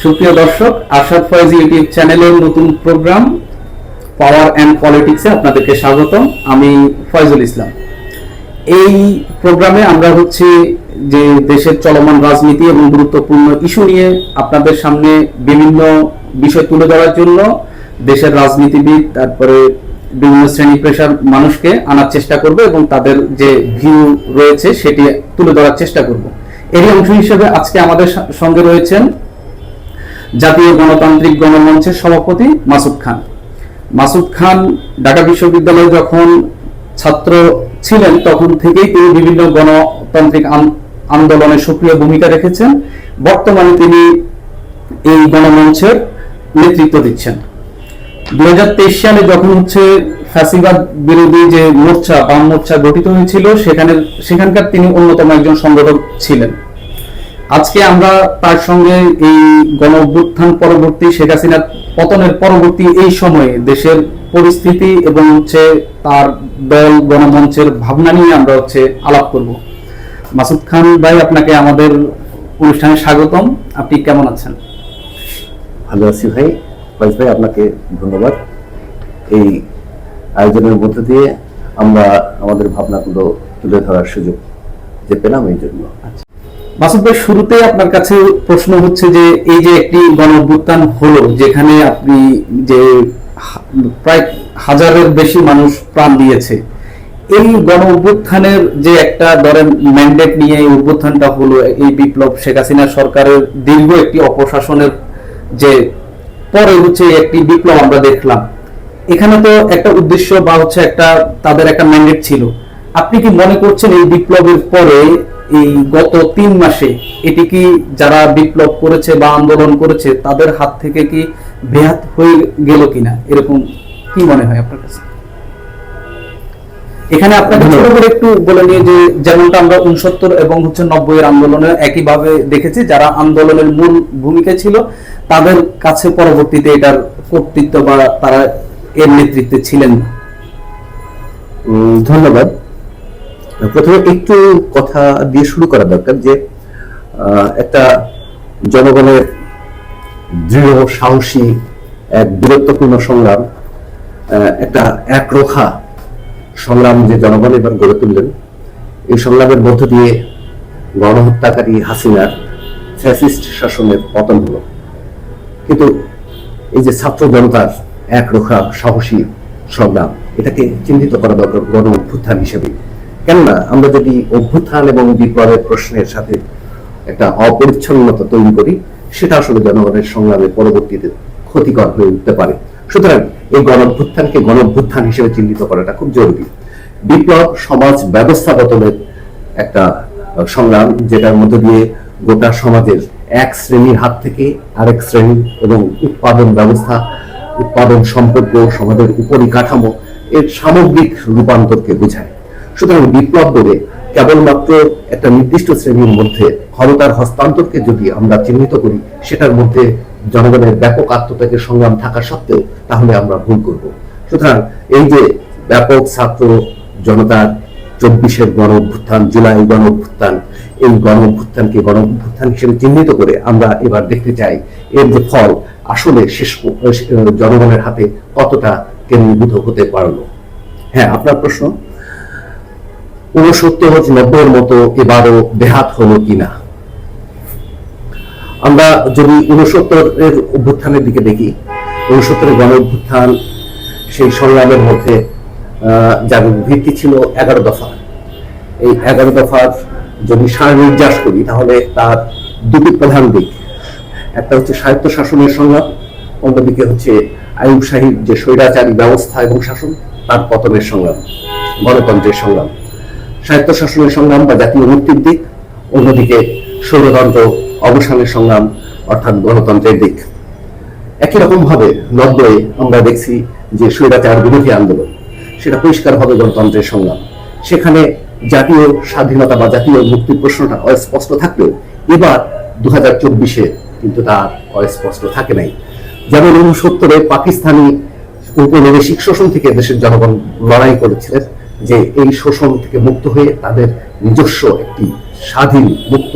সুপ্রিয় দর্শক, আরশাদ ফয়েজ ইউটিউব চ্যানেলের নতুন প্রোগ্রাম পাওয়ার অ্যান্ড পলিটিক্সে আপনাদেরকে স্বাগতম। আমি ফয়জুল ইসলাম। এই প্রোগ্রামে আমরা যে দেশের চলমান রাজনীতি এবং গুরুত্বপূর্ণ ইস্যু নিয়ে আপনাদের সামনে বিভিন্ন বিষয় তুলে ধরার জন্য দেশের রাজনীতিবিদ, তারপরে বিভিন্ন শ্রেণী পেশার মানুষকে আনার চেষ্টা করব এবং তাদের যে ভিউ রয়েছে সেটি তুলে ধরার চেষ্টা করব। এরই অংশ হিসেবে আজকে আমাদের সঙ্গে রয়েছেন জাতীয় গণতান্ত্রিক গণমঞ্চের সভাপতি মাসুদ খান। মাসুদ খান ঢাকা বিশ্ববিদ্যালয়ে যখন ছাত্র ছিলেন তখন থেকেই তিনি বিভিন্ন গণতান্ত্রিক আন্দোলনে সক্রিয় ভূমিকা রেখেছেন। বর্তমানে তিনি এই গণমঞ্চের নেতৃত্ব দিচ্ছেন। 2023 সালে যখন ফ্যাসিবাদ বিরোধী যে মোর্চা, বাম মোর্চা গঠিত হয়েছিল, সেখানকার তিনি অন্যতম একজন সংগঠক ছিলেন। আজকে আমরা তার সঙ্গে এই গণ অভ্যুত্থান পরবর্তী, শেখ হাসিনার পতনের পরবর্তী এই সময়ে দেশের পরিস্থিতি এবং তার দল গণমঞ্চের ভাবনা নিয়ে আমরা আলাপ করব। মাসুদ খান ভাই, আপনাকে আমাদের অনুষ্ঠানে স্বাগতম। আপনি কেমন আছেন? ভালো আছি ভাই। ফয়েজ ভাই, আপনাকে ধন্যবাদ। এই আয়োজনের মধ্য দিয়ে আমরা আমাদের ভাবনাগুলো তুলে ধরার সুযোগ যে পেলাম, এই জন্য। মাসুদ ভাই, শুরুতে আপনার কাছে প্রশ্ন যে এই যে একটি গণ অভ্যুত্থান হলো, যেখানে আপনি যে প্রায় হাজারের বেশি মানুষ প্রাণ দিয়েছে, এই গণ অভ্যুত্থানের যে একটা ধরেন ম্যান্ডেট নিয়ে এই অভ্যুত্থানটা হলো, এই বিপ্লব শেখ হাসিনা সরকারের দীর্ঘ একটি অপশাসনের যে পরে একটি বিপ্লব আমরা দেখলাম, এখানে তো একটা উদ্দেশ্য বা একটা তাদের একটা ম্যান্ডেট ছিল। আপনি কি মনে করছেন এই বিপ্লবের পরে এই গত 3 মাসে এটি কি যারা বিপ্লব করেছে বা আন্দোলন করেছে তাদের হাত থেকে কি বেহাত হয়ে গেল কিনা, এরকম কি মনে হয় আপনার কাছে? এখানে আপনাকে ছোট করে একটু বলে নিয়ে যে যেমনটা আমরা 69 এবং 90 এর আন্দোলনে একইভাবে দেখেছি, যারা আন্দোলনের মূল ভূমিকা ছিল তাদের কাছে পরবর্তীতে এটার কর্তৃত্ব বা তারা এর নেতৃত্বে ছিলেন না। ধন্যবাদ। প্রথমে একটু কথা দিয়ে শুরু করা দরকার যে একটা জনগণের দৃঢ় সাহসী এক বীরত্বপূর্ণ সংগ্রাম, একটা একরোখা সংগ্রাম যে জনগণ এবার গড়ে তুললেন, এই সংগ্রামের মধ্য দিয়ে গণহত্যাকারী হাসিনার ফ্যাসিস্ট শাসনের পতন হলো। কিন্তু এই যে ছাত্র জনতার একরোখা সাহসী সংগ্রাম, এটাকে চিহ্নিত করা দরকার গণ অভ্যুত্থান হিসেবে। কেননা আমরা যদি অভ্যুত্থান এবং বিপ্লবের প্রশ্নের সাথে একটা অপরিচ্ছন্নতা তৈরি করি, সেটা আসলে জনগণের সংগ্রামে পরবর্তীতে ক্ষতিকর হয়ে উঠতে পারে। সুতরাং এই গণ অভ্যুত্থানকে গণ অভ্যুত্থান হিসেবে চিহ্নিত করাটা খুব জরুরি। বিপ্লব সমাজ ব্যবস্থা বদলের একটা সংগ্রাম, যেটার মধ্যে দিয়ে গোটা সমাজের এক শ্রেণীর হাত থেকে আরেক শ্রেণী এবং উৎপাদন ব্যবস্থা, উৎপাদন সম্পর্ক, সমাজের উপরিকাঠামো, এর সামগ্রিক রূপান্তরকে বোঝায়। সুতরাং বিপ্লব বলে কেবলমাত্র একটা নির্দিষ্ট শ্রেণীর মধ্যে ক্ষমতার হস্তান্তরকে যদি আমরা চিহ্নিত করি, সেটার মধ্যে জনগণের ব্যাপক আত্মত্যাগের সংগ্রাম থাকা সত্ত্বেও, তাহলে আমরা ভুল করব। সুতরাং এই যে ব্যাপক ছাত্র জনতার 24-এর গণ অভ্যুত্থান, জুলাই গণ অভ্যুত্থান, এই গণ অভ্যুত্থানকে গণ অভ্যুত্থান হিসেবে চিহ্নিত করে আমরা এবার দেখতে চাই এর যে ফল আসলে শেষ জনগণের হাতে কতটা কেন্দ্রীভূত হতে পারলো। হ্যাঁ, আপনার প্রশ্ন 69-90 এর মতো এবারও বেহাত হলো কিনা। আমরা যদি 69-এর অভ্যুত্থানের দিকে দেখি, 69-এর গণ অভ্যুত্থান সেই সংগ্রামের মধ্যে যার ভিত্তি ছিল 11 দফা। এই 11 দফার যদি সারনির্যাস করি, তাহলে তার দুটি প্রধান দিক, একটা স্বায়ত্ত শাসনের সংগ্রাম, অন্যদিকে আইয়ুবশাহীর যে স্বৈরাচারী ব্যবস্থা এবং শাসন, তার পতনের সংগ্রাম, গণতন্ত্রের সংগ্রাম। স্বায়ত্ত শাসনের সংগ্রাম বা জাতীয় মুক্তির দিক, অন্যদিকে স্বৈরতন্ত্র অবসানের সংগ্রাম অর্থাৎ গণতন্ত্রের দিক। একই রকম ভাবে 90-এ আমরা দেখছি যে স্বৈরাচার বিরোধী আন্দোলন, সেটা পরিষ্কারভাবে গণতন্ত্রের সংগ্রাম। সেখানে জাতীয় স্বাধীনতা বা জাতীয় মুক্তির প্রশ্নটা অস্পষ্ট থাকলেও এবার 2024-এ কিন্তু তার অস্পষ্ট থাকে নাই। যেমন 69-এ পাকিস্তানি উপনিবেশিক শোষণ থেকে দেশের জনগণ লড়াই করেছিলেন যে এই শোষণ থেকে মুক্ত হয়ে তাদের নিজস্ব একটি স্বাধীন মুক্ত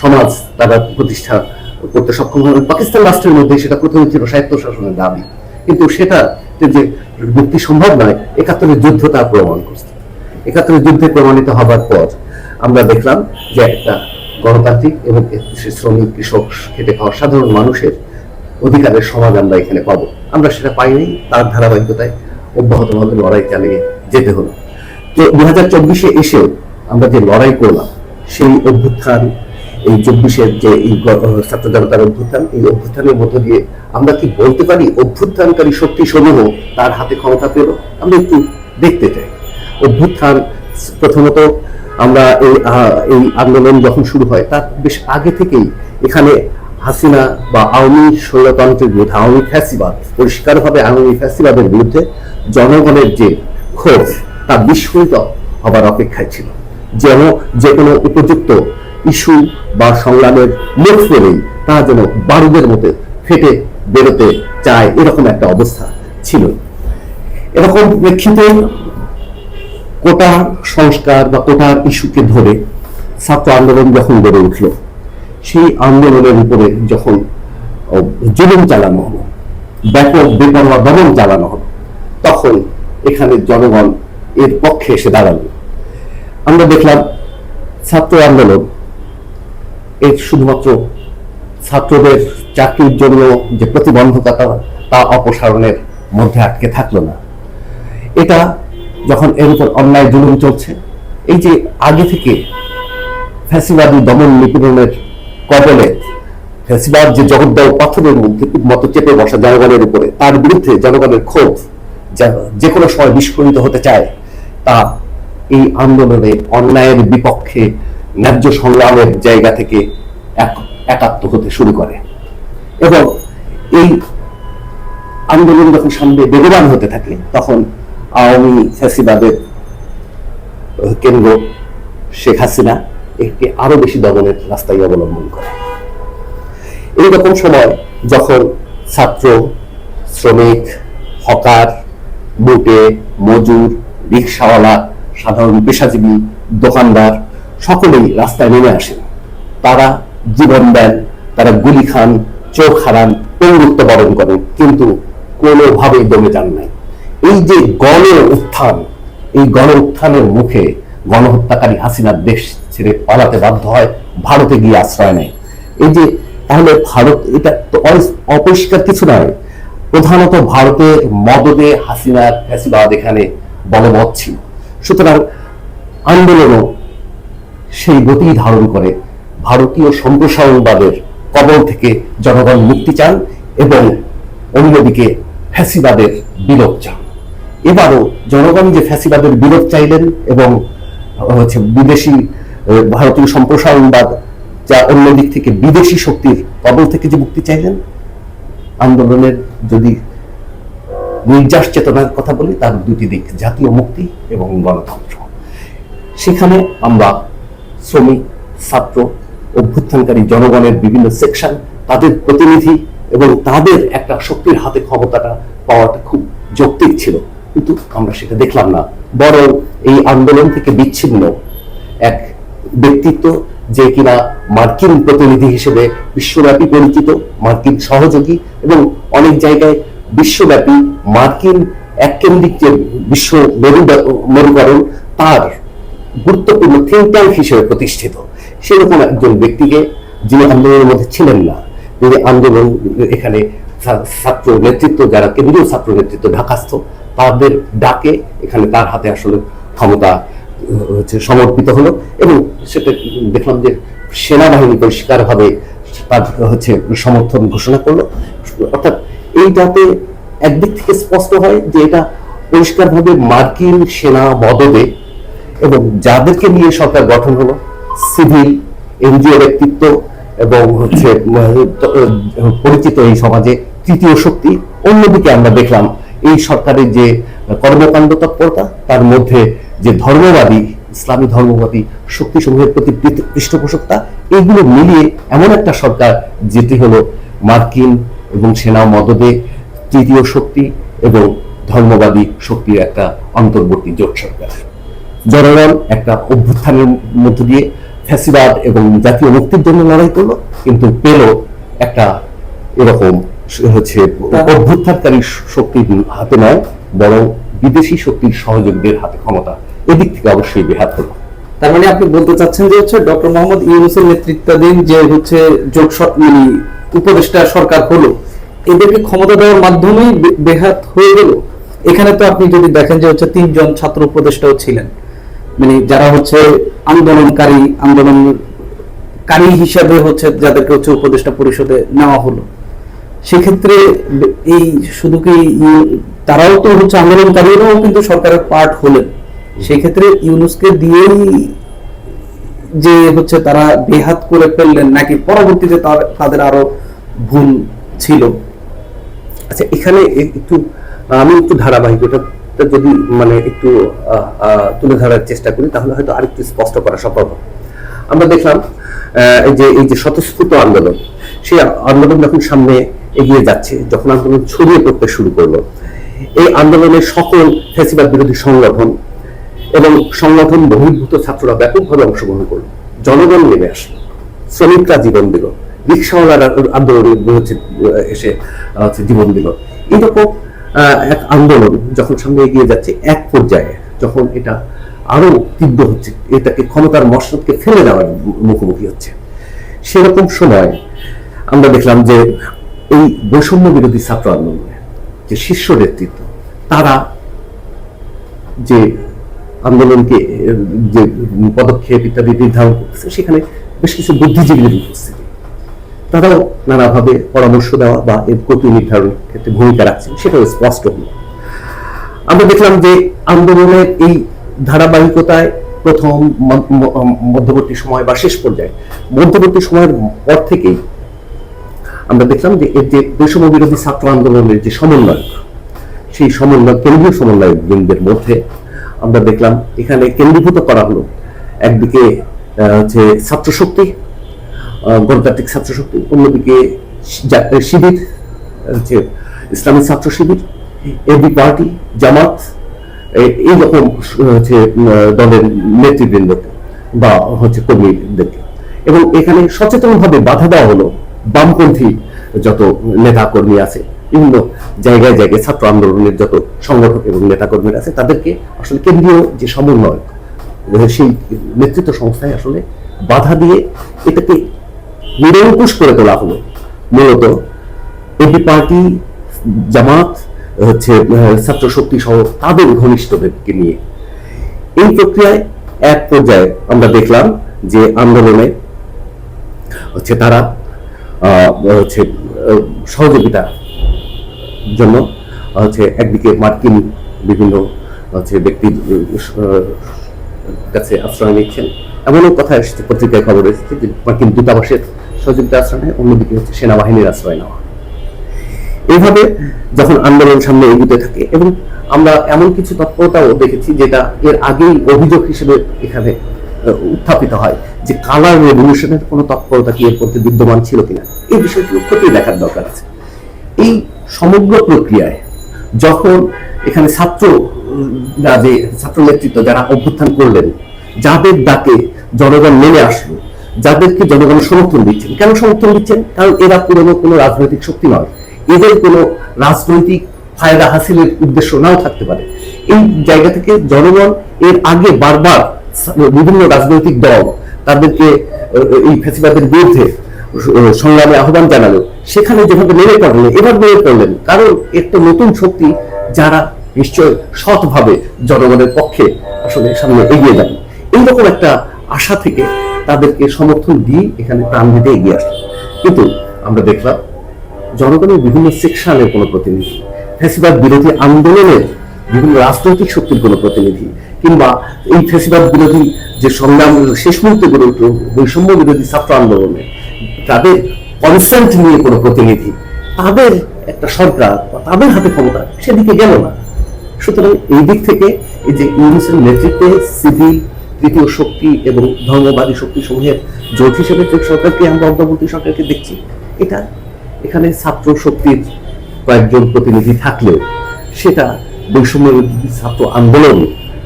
সমাজ তারা প্রতিষ্ঠা করতে সক্ষম হবেন। পাকিস্তান রাষ্ট্রের মধ্যে সেটা প্রথমে ছিল স্বায়ত্তশাসনের দাবি, কিন্তু সেটা যে মুক্তি সম্ভব নয় 71-এর যুদ্ধ তার প্রমাণ করছে। 71-এর যুদ্ধে প্রমাণিত হবার পর আমরা দেখলাম যে একটা গণতান্ত্রিক এবং শ্রমিক, কৃষক, খেটে খাওয়া সাধারণ মানুষের অধিকারের সমাজ আমরা এখানে পাবো। আমরা সেটা পাইনি, তার ধারাবাহিকতায় অব্যাহতভাবে লড়াই চালিয়ে যেতে হলো। তো 2024-এ এসেও আমরা যে লড়াই করলাম, সেই অভ্যুত্থান, এই 24-এর যে এই ছাত্র জনতার অভ্যুত্থান, এই অভ্যুত্থানের মধ্য দিয়ে আমরা কি বলতে পারি অভ্যুত্থানকারী শক্তি সমূহ তার হাতে ক্ষমতা পেল? আমরা একটু দেখতে চাই। অভ্যুত্থান প্রথমত আমরা এই আন্দোলন যখন শুরু হয় তার বেশ আগে থেকেই এখানে হাসিনা বা আওয়ামী স্বৈরতন্ত্রের বিরুদ্ধে, আওয়ামী ফ্যাসিবাদ, পরিষ্কারভাবে আওয়ামী ফ্যাসিবাদের বিরুদ্ধে জনগণের যে ক্ষোভ তা বিস্ফোরিত হবার অপেক্ষায় ছিল। যেন যে কোনো উপযুক্ত ইস্যু বা সংগ্রামের মুখ পেলেই তা যেন বারুদের মতো ফেটে বেরোতে চায়, এরকম একটা অবস্থা ছিল। এরকম প্রেক্ষিতে কোটার সংস্কার বা কোটার ইস্যুকে ধরে ছাত্র আন্দোলন যখন গড়ে উঠল, সেই আন্দোলনের উপরে যখন জুলুম চালানো হলো, ব্যাপক বেপরোয়া দমন চালানো হলো, তখন এখানে জনগণ এর পক্ষে এসে দাঁড়ালো। আমরা দেখলাম ছাত্র আন্দোলন এর শুধুমাত্র ছাত্রদের চাকরির জন্য যে প্রতিবন্ধকতা তা অপসারণের মধ্যে আটকে থাকলো না। এটা যখন এর উপর অন্যায় জুলুম চলছে, এই যে আগে থেকে ফ্যাসিবাদী দমন নিপীড়নের কবলে ফ্যাসিবাদ যে জগদ্দল পাথরের মতো চেপে বসা জনগণের উপরে, তার বিরুদ্ধে জনগণের ক্ষোভ যে কোনো সময় বিস্ফোরিত হতে চায়, তা এই আন্দোলনে অন্যায়ের বিপক্ষে ন্যায্য সংগ্রামের জায়গা থেকে একাত্ম হতে শুরু করে। এবং এই আন্দোলন যখন সামনে বেগবান হতে থাকে, তখন আওয়ামী ফ্যাসিবাদের কেন্দ্র শেখ হাসিনা একে আরো বেশি দমনের রাস্তায় অবলম্বন করে। এইরকম সময় যখন ছাত্র, শ্রমিক, হকার, বুটে, মজুর, রিক্সাওয়ালা, সাধারণ পেশাজীবী, দোকানদার সকলেই রাস্তায় নেমে আসেন, তারা জীবন দেন, তারা গুলি খান, চোখ হারান, পঙ্গুত্ব বরণ করেন, কিন্তু কোনোভাবেই দমে যান নাই। এই যে গণ উত্থান, এই গণ উত্থানের মুখে গণহত্যাকারী হাসিনার দেশ ছেড়ে পালাতে বাধ্য হয়, ভারতে গিয়ে আশ্রয় নেয়। এই যে তাহলে ভারত, এটা তো অপরিষ্কার কিছু নয়, প্রধানত ভারতের মদদে হাসিনার ফ্যাসিবাদ এখানে বলবৎ ছিল। সুতরাং আন্দোলনও সেই গতি ধারণ করে ভারতীয় সম্প্রসারণবাদের কবল থেকে জনগণ মুক্তি চান এবং অন্যদিকে ফ্যাসিবাদের বিলোপ চান। এবারও জনগণ যে ফ্যাসিবাদের বিলোপ চাইলেন এবং বিদেশি ভারতীয় সম্প্রসারণবাদ যা অন্য দিক থেকে বিদেশি শক্তির কবল থেকে যে মুক্তি চাইলেন, আন্দোলনের যদি নির্যাস চেতনার কথা বলি, তার দুটি দিক, জাতীয় মুক্তি এবং গণতন্ত্র। সেখানে আমরা শ্রমিক, ছাত্র, অভ্যুত্থানকারী জনগণের বিভিন্ন সেকশন, তাদের প্রতিনিধি এবং তাদের একটা শক্তির হাতে ক্ষমতাটা পাওয়াটা খুব যৌক্তিক ছিল, কিন্তু আমরা সেটা দেখলাম না। বরং এই আন্দোলন থেকে বিচ্ছিন্ন এক ব্যক্তিত্ব, যে কিনা মার্কিন প্রতিনিধি হিসেবে বিশ্বব্যাপী পরিচিত, মার্কিন সহযোগী এবং অনেক জায়গায় বিশ্বব্যাপী মার্কিন এককেন্দ্রিক যে বিশ্ব মেরুকরণ, তার গুরুত্বপূর্ণ থিঙ্ক ট্যাঙ্ক হিসেবে প্রতিষ্ঠিত, সেরকম একজন ব্যক্তিকে, যিনি আন্দোলনের মধ্যে ছিলেন না, তিনি আন্দোলন এখানে ছাত্র নেতৃত্ব, যারা কেন্দ্রীয় ছাত্র নেতৃত্ব ঢাকাস্থ, তাদের ডাকে এখানে তার হাতে আসলে ক্ষমতা সমর্পিত হলো এবং সেটা দেখলাম যে সেনাবাহিনী পরিষ্কারভাবে তার সমর্থন ঘোষণা করলো। অর্থাৎ এইটাতে একদিক থেকে স্পষ্ট হয় যে এটা পরিষ্কারভাবে মার্কিন সেনা মদদে এবং যাদেরকে নিয়ে সরকার গঠন হলো, সিভিল এনজিও ব্যক্তিত্ব এবং পরিচিত এই সমাজে তৃতীয় শক্তি। অন্যদিকে আমরা দেখলাম এই সরকারের যে কর্মকাণ্ড তৎপরতা, তার মধ্যে যে ধর্মবাদী, ইসলামী ধর্মবাদী শক্তিসমূহের প্রতি পৃষ্ঠপোষকতা, এইগুলো মিলিয়ে এমন একটা সরকার যেটি হলো মার্কিন এবং সেনা মদদে তৃতীয় শক্তি এবং ধর্মবাদী শক্তির একটা অন্তর্বর্তী জোট সরকার। জনগণ একটা অভ্যুত্থানের মধ্য দিয়ে ফ্যাসিবাদ এবং জাতীয় মুক্তির জন্য লড়াই করলো, কিন্তু পেল একটা এরকম হচ্ছে অভ্যুত্থানকারী শক্তির হাতে নয়, বরং বিদেশি শক্তির সহযোগীদের হাতে ক্ষমতা, এদিক থেকে অবশ্যই বেহাত হলো। তার মানে আপনি বলতে চাচ্ছেন যে হচ্ছে ডক্টর মোহাম্মদ ইউনূসের নেতৃত্বাধীন যে হচ্ছে জোট মানে উপদেষ্টা সরকার হলো, এদেরকে ক্ষমতা দেওয়ার মাধ্যমেই বেহাত হয়ে গেল। এখানে তো আপনি যদি দেখেন যে হচ্ছে 3 জন ছাত্র উপদেষ্টাও ছিলেন, মানে যারা হচ্ছে আন্দোলনকারী হিসাবে হচ্ছে যাদেরকে হচ্ছে উপদেষ্টা পরিষদে নেওয়া হলো। সেক্ষেত্রে এই শুধু কি তারাও তো হচ্ছে আন্দোলনকারীরাও কিন্তু সরকারের পার্ট হলেন, সেই ক্ষেত্রে ইউনূসকে দিয়েই যে হচ্ছে তারা বেহাত করে ফেললেন, নাকি পরবর্তীতে তাদের আরো ভুল ছিল? আচ্ছা, এখানে আমি একটু ধারাবাহিকতা যদি মানে একটু তুলে ধরার চেষ্টা করি, তাহলে হয়তো আরেকটু স্পষ্ট করা সম্ভব হবে। আমরা দেখলাম এই যে স্বতঃস্ফূর্ত আন্দোলন, সেই আন্দোলন যখন সামনে এগিয়ে যাচ্ছে, যখন আন্দোলন ছড়িয়ে পড়তে শুরু করলো, এই আন্দোলনের সকল ফ্যাসিবাদ বিরোধী সংগঠন এবং সংগঠন বহির্ভূত ছাত্ররা ব্যাপকভাবে অংশগ্রহণ করলো, জনগণ নেমে আসলো, শ্রমিকরা জীবন দিল, রিক্সাওয়ালারা আন্দোলনে এসে জীবন দিল। এইরকম এক আন্দোলন যখন সামনে এগিয়ে যাচ্ছে, এক পর্যায়ে যখন এটা আরো তীব্র হচ্ছে, এটাকে ক্ষমতার মসনদকে ফেলে দেওয়ার মুখোমুখি হচ্ছে, সেরকম সময় আমরা দেখলাম যে এই বৈষম্য বিরোধী ছাত্র আন্দোলনে যে শীর্ষ নেতৃত্ব, তারা যে আন্দোলনকে যে পদক্ষেপ ইত্যাদি নির্ধারণ করতেছে, সেখানে বেশ কিছু বুদ্ধিজীবীদের উপস্থিতি, তারাও নানাভাবে পরামর্শ দেওয়া বা এর গতি নির্ধারণের ক্ষেত্রে ভূমিকা রাখছেন, সেটাও স্পষ্ট হল। আমরা দেখলাম যে আন্দোলনের এই ধারাবাহিকতায় প্রথম মধ্যবর্তী সময় বা শেষ পর্যায়ে মধ্যবর্তী সময়ের পর থেকেই আমরা দেখলাম যে এর যে বৈষম্য বিরোধী ছাত্র আন্দোলনের যে সমন্বয়, সেই সমন্বয় কেন্দ্রীয় সমন্বয় বৃন্দের মধ্যে আমরা দেখলাম এখানে কেন্দ্রীভূত করা হলো একদিকে হচ্ছে ছাত্র শক্তি, গণতান্ত্রিক ছাত্র শক্তি, অন্যদিকে শিবির, হচ্ছে ইসলামী ছাত্র শিবির, এবি পার্টি, জামাত, এইরকম হচ্ছে দলের নেতৃবৃন্দকে বা হচ্ছে কর্মীদেরকে। এবং এখানে সচেতনভাবে বাধা দেওয়া হলো বামপন্থী যত নেতা কর্মী আছে, বিভিন্ন জায়গায় জায়গায় ছাত্র আন্দোলনের যত সংগঠক এবং নেতা কর্মীরা আছে, তাদেরকে আসলে কেন্দ্রীয় যে সমন্বয়, সেই নেতৃত্ব সংস্থায় আসলে বাধা দিয়ে এটাকে নিরঙ্কুশ করে তোলা হলো। মূলত এবি পার্টি, জামাত, হচ্ছে ছাত্র শক্তি সহ তাদের ঘনিষ্ঠদেরকে নিয়ে এই প্রক্রিয়ায় এক পর্যায়ে আমরা দেখলাম যে আন্দোলনে হচ্ছে তারা হচ্ছে সহযোগিতার জন্য হচ্ছে একদিকে মার্কিন বিভিন্ন হচ্ছে ব্যক্তির কাছে আশ্রয় নিচ্ছেন, এমনও কথা এসেছে, পত্রিকায় খবর এসেছে যে মার্কিন দূতাবাসের সহযোগিতা আশ্রয় নেয়, অন্যদিকে হচ্ছে সেনাবাহিনীর আশ্রয় নেওয়া। এইভাবে যখন আন্দোলন সামনে এগোতে থাকে, এবং আমরা এমন কিছু তৎপরতাও দেখেছি যেটা এর আগেই অভিযোগ হিসেবে এখানে উত্থাপিত হয়, যে কালার রেভলিউশনের কোনো তৎপরতা কি এর মধ্যে বিদ্যমান ছিল কিনা, এই বিষয়টি খতিয়ে দেখার দরকার আছে। এই সমগ্র প্রক্রিয়ায় যখন এখানে ছাত্র নেতৃত্ব যারা অভ্যুত্থান করলেন, যাদের ডাকে জনগণ নেমে আসলো, যাদেরকে জনগণ সমর্থন দিচ্ছেন, কেন সমর্থন দিচ্ছেন? কারণ এরা পুরনো কোনো রাজনৈতিক শক্তি নয়, এদের কোনো রাজনৈতিক ফায়দা হাসিলের উদ্দেশ্য নাও থাকতে পারে। এই জায়গা থেকে জনগণ এর আগে বারবার বিভিন্ন রাজনৈতিক দল তাদেরকে এই ফ্যাসিবাদের বিরুদ্ধে সংগ্রামে আহ্বান জানালো, সেখানে যেভাবে নেমে পড়লেন, এবার নেমে পড়লেন, কারণ একটা নতুন শক্তি যারা নিশ্চয় সৎভাবে জনগণের পক্ষে আসলে সামনে এগিয়ে যাবে, এইরকম একটা আশা থেকে তাদেরকে সমর্থন দিয়ে এখানে প্রাণ দিতে এগিয়ে আসলো। কিন্তু আমরা দেখলাম জনগণের বিভিন্ন সেকশনের কোনো প্রতিনিধি, ফ্যাসিবাদ বিরোধী আন্দোলনের বিভিন্ন রাজনৈতিক শক্তির কোনো প্রতিনিধি, কিংবা এই ফ্যাসিবাদ বিরোধী যে সংগ্রাম শেষ মুহূর্তে গড়ে উঠল বৈষম্য বিরোধী ছাত্র আন্দোলনে, তাদের কনসেন্ট নিয়ে কোনো প্রতিনিধি, তাদের একটা সরকার বা তাদের হাতে ক্ষমতা সেদিকে গেল না। সুতরাং এই দিক থেকে এই যে ইউনূসের নেতৃত্বে সিভিল, তৃতীয় শক্তি এবং ধর্মবাদী শক্তি সমূহের জোট হিসেবে যে সরকারকে আমরা অন্তর্বর্তী সরকারকে দেখছি, এটা এখানে ছাত্র শক্তির কয়েকজন প্রতিনিধি থাকলেও সেটা বৈষম্য বিরোধী ছাত্র আন্দোলন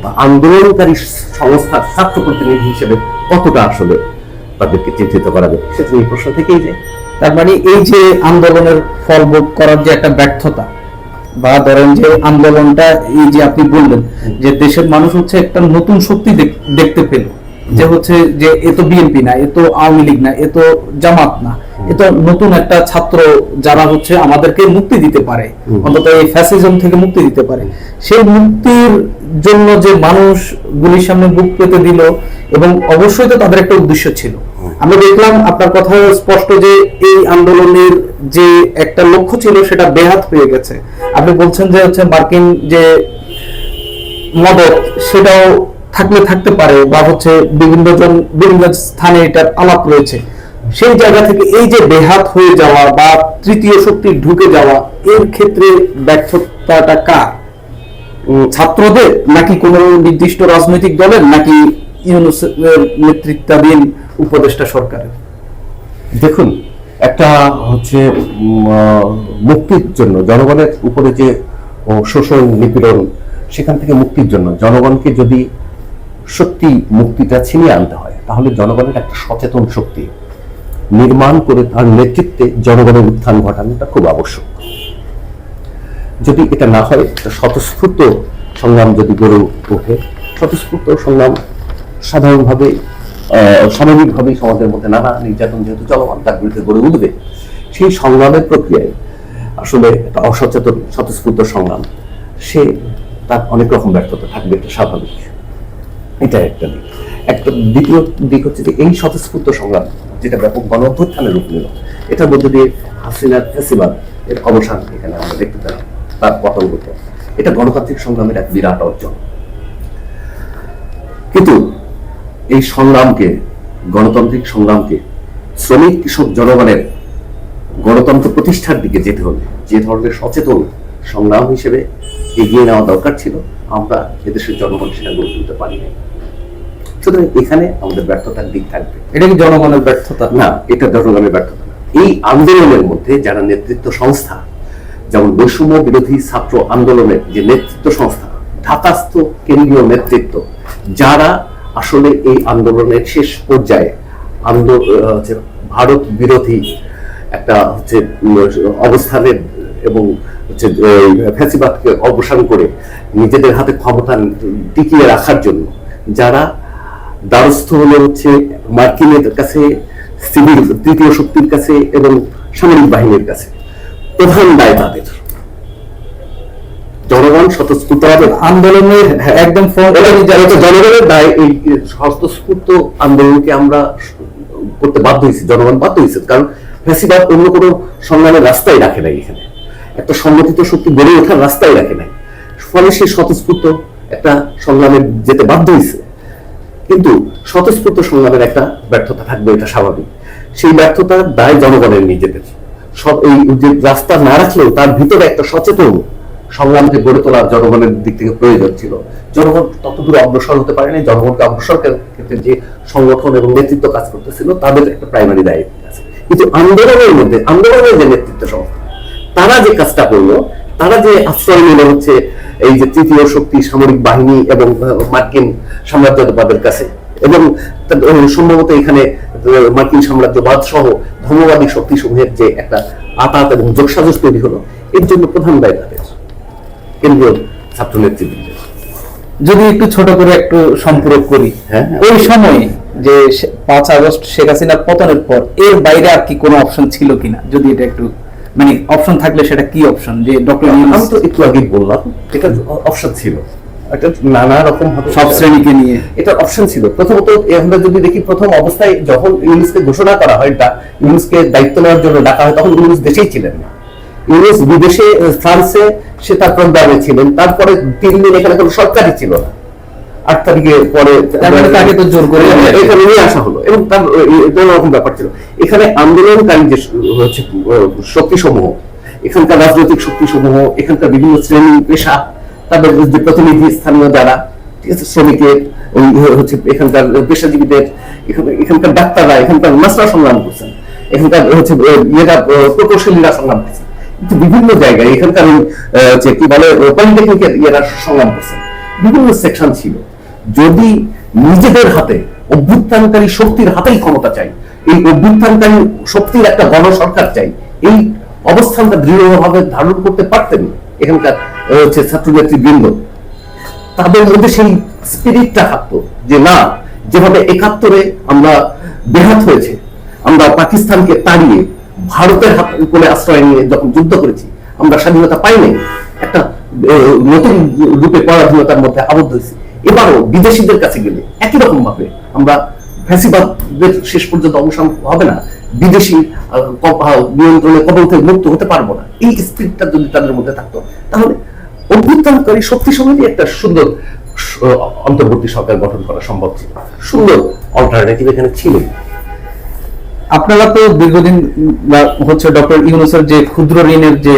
বা আন্দোলনকারী সংস্থার ছাত্র প্রতিনিধি হিসেবে কতটা আসলে তাদেরকে চিহ্নিত করা যায়, সেটা এই প্রশ্ন থেকেই যায়। তার মানে এই যে আন্দোলনের ফল ভোগ করার যে একটা ব্যর্থতা, বা ধরেন যে আন্দোলনটা, এই যে আপনি বললেন যে দেশের মানুষ হচ্ছে একটা নতুন শক্তি দেখতে পেল, যে হচ্ছে যে এ তো বিএনপি না, এ তো আওয়ামী লীগ না, এ তো জামাত না, এ তো নতুন একটা ছাত্র যারা হচ্ছে আমাদেরকে মুক্তি দিতে পারে, অন্তত এই ফ্যাসিজম থেকে মুক্তি দিতে পারে। সেই মুক্তির জন্য যে মানুষ গুলির সামনে বুক পেতে দিল, এবং অবশ্যই তো তাদের একটা উদ্দেশ্য ছিল। আমরা দেখলাম আপনার কথা স্পষ্ট যে এই আন্দোলনের যে একটা লক্ষ্য ছিল সেটা বেহাত হয়ে গেছে। আপনি বলছেন যে হচ্ছে মার্কিন যে মদত সেটাও থাকতে পারে, বা হচ্ছে বিভিন্ন স্থানে এটার আলাপ রয়েছে। সেই জায়গা থেকে এই যে বেহাত হয়ে যাওয়া বা তৃতীয় শক্তি ঢুকে যাওয়া, এর ক্ষেত্রে ব্যর্থতাটা কার? ছাত্রদের, নাকি কোনো নির্দিষ্ট রাজনৈতিক দলের, নাকি ইউনূসের নেতৃত্বাধীন উপদেষ্টা সরকারের? দেখুন, একটা হচ্ছে মুক্তির জন্য জনগণের উপরে যে শোষণ নিপীড়ন, সেখান থেকে মুক্তির জন্য জনগণকে যদি সত্যি মুক্তিটা ছিনিয়ে আনতে হয়, তাহলে জনগণের একটা সচেতন শক্তি নির্মাণ করে তার নেতৃত্বে জনগণের উত্থান ঘটানোটা খুব আবশ্যক। যদি এটা না হয়, স্বতঃস্ফূর্ত সংগ্রাম যদি গড়ে ওঠে, স্বতঃস্ফূর্ত সংগ্রাম সাধারণভাবে স্বাভাবিকভাবেই সমাজের মধ্যে নানা নির্যাতন যেহেতু চলমান, তার বিরুদ্ধে গড়ে উঠবে। সেই সংগ্রামের প্রক্রিয়ায় আসলে একটা অসচেতন স্বতঃস্ফূর্ত সংগ্রাম, সে তার অনেক রকম ব্যর্থতা থাকবে, এটা স্বাভাবিক। এটা একটা দিক। একটা দ্বিতীয় দিক হচ্ছে যে এই স্বতঃস্ফূর্ত সংগ্রাম যেটা ব্যাপক গণ অভ্যুত্থানের রূপ নিল, এটার মধ্যে দিয়ে হাসিনার ফ্যাসিবাদ এর অবসান এখানে আমরা দেখতে পেলাম, তার পতন হতো। এটা গণতান্ত্রিক সংগ্রামের এক বিরাট অর্জন। কিন্তু এই সংগ্রামকে, গণতান্ত্রিক সংগ্রামকে শ্রমিক কৃষক জনগণের গণতন্ত্র প্রতিষ্ঠার দিকে যেতে হলে যে ধরনের সচেতন সংগ্রাম হিসেবে এগিয়ে নেওয়া দরকার ছিল, আমরা এদেশের জনগণ সেটা গড়ে তুলতে পারি নাই। সুতরাং এখানে আমাদের ব্যর্থতার দিক থাকবে। এটা কি জনগণের ব্যর্থতা? না, এটা জনগণের ব্যর্থতা না। এই আন্দোলনের মধ্যে যারা নেতৃত্ব সংস্থা, যেমন বৈষম্য বিরোধী ছাত্র আন্দোলনের যে নেতৃত্ব সংস্থা, ঢাকাস্থ কেন্দ্রীয় নেতৃত্ব, যারা আসলে এই আন্দোলনের শেষ পর্যায়ে ভারত বিরোধী একটা হচ্ছে অবস্থানের এবং হচ্ছে ফ্যাসিবাদকে অবসান করে নিজেদের হাতে ক্ষমতা টিকিয়ে রাখার জন্য যারা দ্বারস্থ হলে হচ্ছে মার্কিনের কাছে, সিভিল তৃতীয় শক্তির কাছে এবং সামরিক বাহিনীর কাছে, প্রধান দায় তাদের। জনগণ স্বতঃস্ফূর্তভাবে আন্দোলনের একদম জনগণের দায়। এই স্বতঃস্ফূর্ত আন্দোলনকে আমরা করতে বাধ্য হয়েছি, জনগণ বাধ্য হয়েছে, কারণ ফ্যাসিবাদ অন্য কোনো সংগ্রামের রাস্তায় রাখে নাই, এখানে একটা সংগঠিত শক্তি গড়ে ওঠার রাস্তায় রাখে নাই। ফলে সে স্বতঃস্ফূর্ত একটা সংগ্রামে যেতে বাধ্য হয়েছে। কিন্তু স্বতঃস্ফূর্ত সংগ্রামের একটা ব্যর্থতা থাকবে, এটা স্বাভাবিক। সেই ব্যর্থতার দায় জনগণের নিজেদের। সব এই যে রাস্তা না রাখলেও তার ভিতরে একটা সচেতন সংগ্রামকে গড়ে তোলার জনগণের দিক থেকে প্রয়োজন ছিল। জনগণ ততদূর অগ্রসর হতে পারেনি। জনগণকে অগ্রসর ক্ষেত্রে যে সংগঠন এবং নেতৃত্ব কাজ করতেছিল, তাদের একটা প্রাইমারি দায়িত্ব আছে। কিন্তু আন্দোলনের মধ্যে, আন্দোলনের যে নেতৃত্ব সংস্থা, তারা যে কাজটা করলো, তারা যে আশ্রয় নিল হচ্ছে এই যে তৃতীয় শক্তি সামরিক বাহিনী এবং মার্কিন সাম্রাজ্যবাদের কাছে, এবং সম্ভবত এখানে মার্কিন সাম্রাজ্যবাদ সহ ধর্মবাদী শক্তি সমূহের যে একটা আতাত এবং যোগসাজশ তৈরি হলো, এর জন্য প্রধান দায় তাদের, কেন্দ্রীয় ছাত্র নেতৃবৃন্দের। যদি একটু ছোট করে একটু সম্পর্ক করি, ওই সময়ে যে 5 আগস্ট শেখ হাসিনার পতনের পর এর বাইরে আর কি কোনো অপশন ছিল কিনা, যদি এটা একটু, মানে অপশন থাকলে সেটা কি অপশন? যে ডক্টর আমি তো একটু আগে বললাম, এটা অপশন ছিল, এটা নানা রকম ভাবে সব শ্রেণীকে নিয়ে এটা অপশন ছিল। প্রথমত আমরা যদি দেখি, প্রথম অবস্থায় যখন ইউনুসকে ঘোষণা করা হয়, ইউনুসকে দায়িত্ব নেওয়ার জন্য ডাকা হয়, তখন ইউনুস দেশেই ছিলেন না। ইউনুস বিদেশে, ফ্রান্সে সে তার প্রোগ্রামে ছিলেন। তারপরে 3 দিন এখানে কোনো সরকারই ছিল না। 8 তারিখে পরে তাকে তো জোর করে এখানে নিয়ে আসা হলো, এবং তার রকম ব্যাপার ছিল। এখানে আন্দোলনকারী যে হচ্ছে শক্তিসমূহ, এখানকার রাজনৈতিক শক্তিসমূহ, এখানকার বিভিন্ন শ্রেণী পেশা, তাদের যে প্রতিনিধি স্থানীয় যারা, ঠিক আছে, শ্রমিকের, হচ্ছে এখানকার পেশাজীবীদের, এখানকার ডাক্তাররা, এখানকার নার্সরা সংগ্রাম করছেন, এখানকার হচ্ছে প্রকৌশলীরা সংগ্রাম করছেন, কিন্তু বিভিন্ন জায়গায় এখানকার কি বলে পলিটেকনিকের ইয়েরা সংগ্রাম করছেন। বিভিন্ন সেকশন ছিল। যদি নিজেদের হাতে, অভ্যুত্থানকারী শক্তির হাতেই ক্ষমতা চাই, এই অভ্যুত্থানকারী শক্তির একটা গণসরকার চাই, এই অবস্থানটা দৃঢ়ভাবে ধারণ করতে পারতেন এখানকার ছাত্র নেতৃবৃন্দ। তাদের মধ্যে সেই স্পিরিটটা থাকতো যে না, যেভাবে ৭১ আমরা বেহাত হয়েছে, আমরা পাকিস্তানকে তাড়িয়ে ভারতের হাত কোলে আশ্রয় নিয়ে যখন যুদ্ধ করেছি, আমরা স্বাধীনতা পাইনি, একটা নতুন রূপে পরাধীনতার মধ্যে আবদ্ধ হয়েছি। এবারও বিদেশিদের কাছে গেলে একই রকম ভাবে আমরা ফ্যাসিবাদের শেষ পর্যন্ত অবসান হবে না, বিদেশি নিয়ন্ত্রণের কবল থেকে মুক্ত হতে পারবো না। এই স্পিরিটটা যদি তাদের মধ্যে থাকতো, তাহলে অভ্যুত্থানকারী শক্তি সমেতই একটা সুন্দর অন্তর্বর্তী সরকার গঠন করা সম্ভব ছিল, সুন্দর অল্টারনেটিভ এখানে ছিল। আপনারা তো দীর্ঘদিন হচ্ছে ডক্টর ইউনূসের যে ক্ষুদ্র ঋণের যে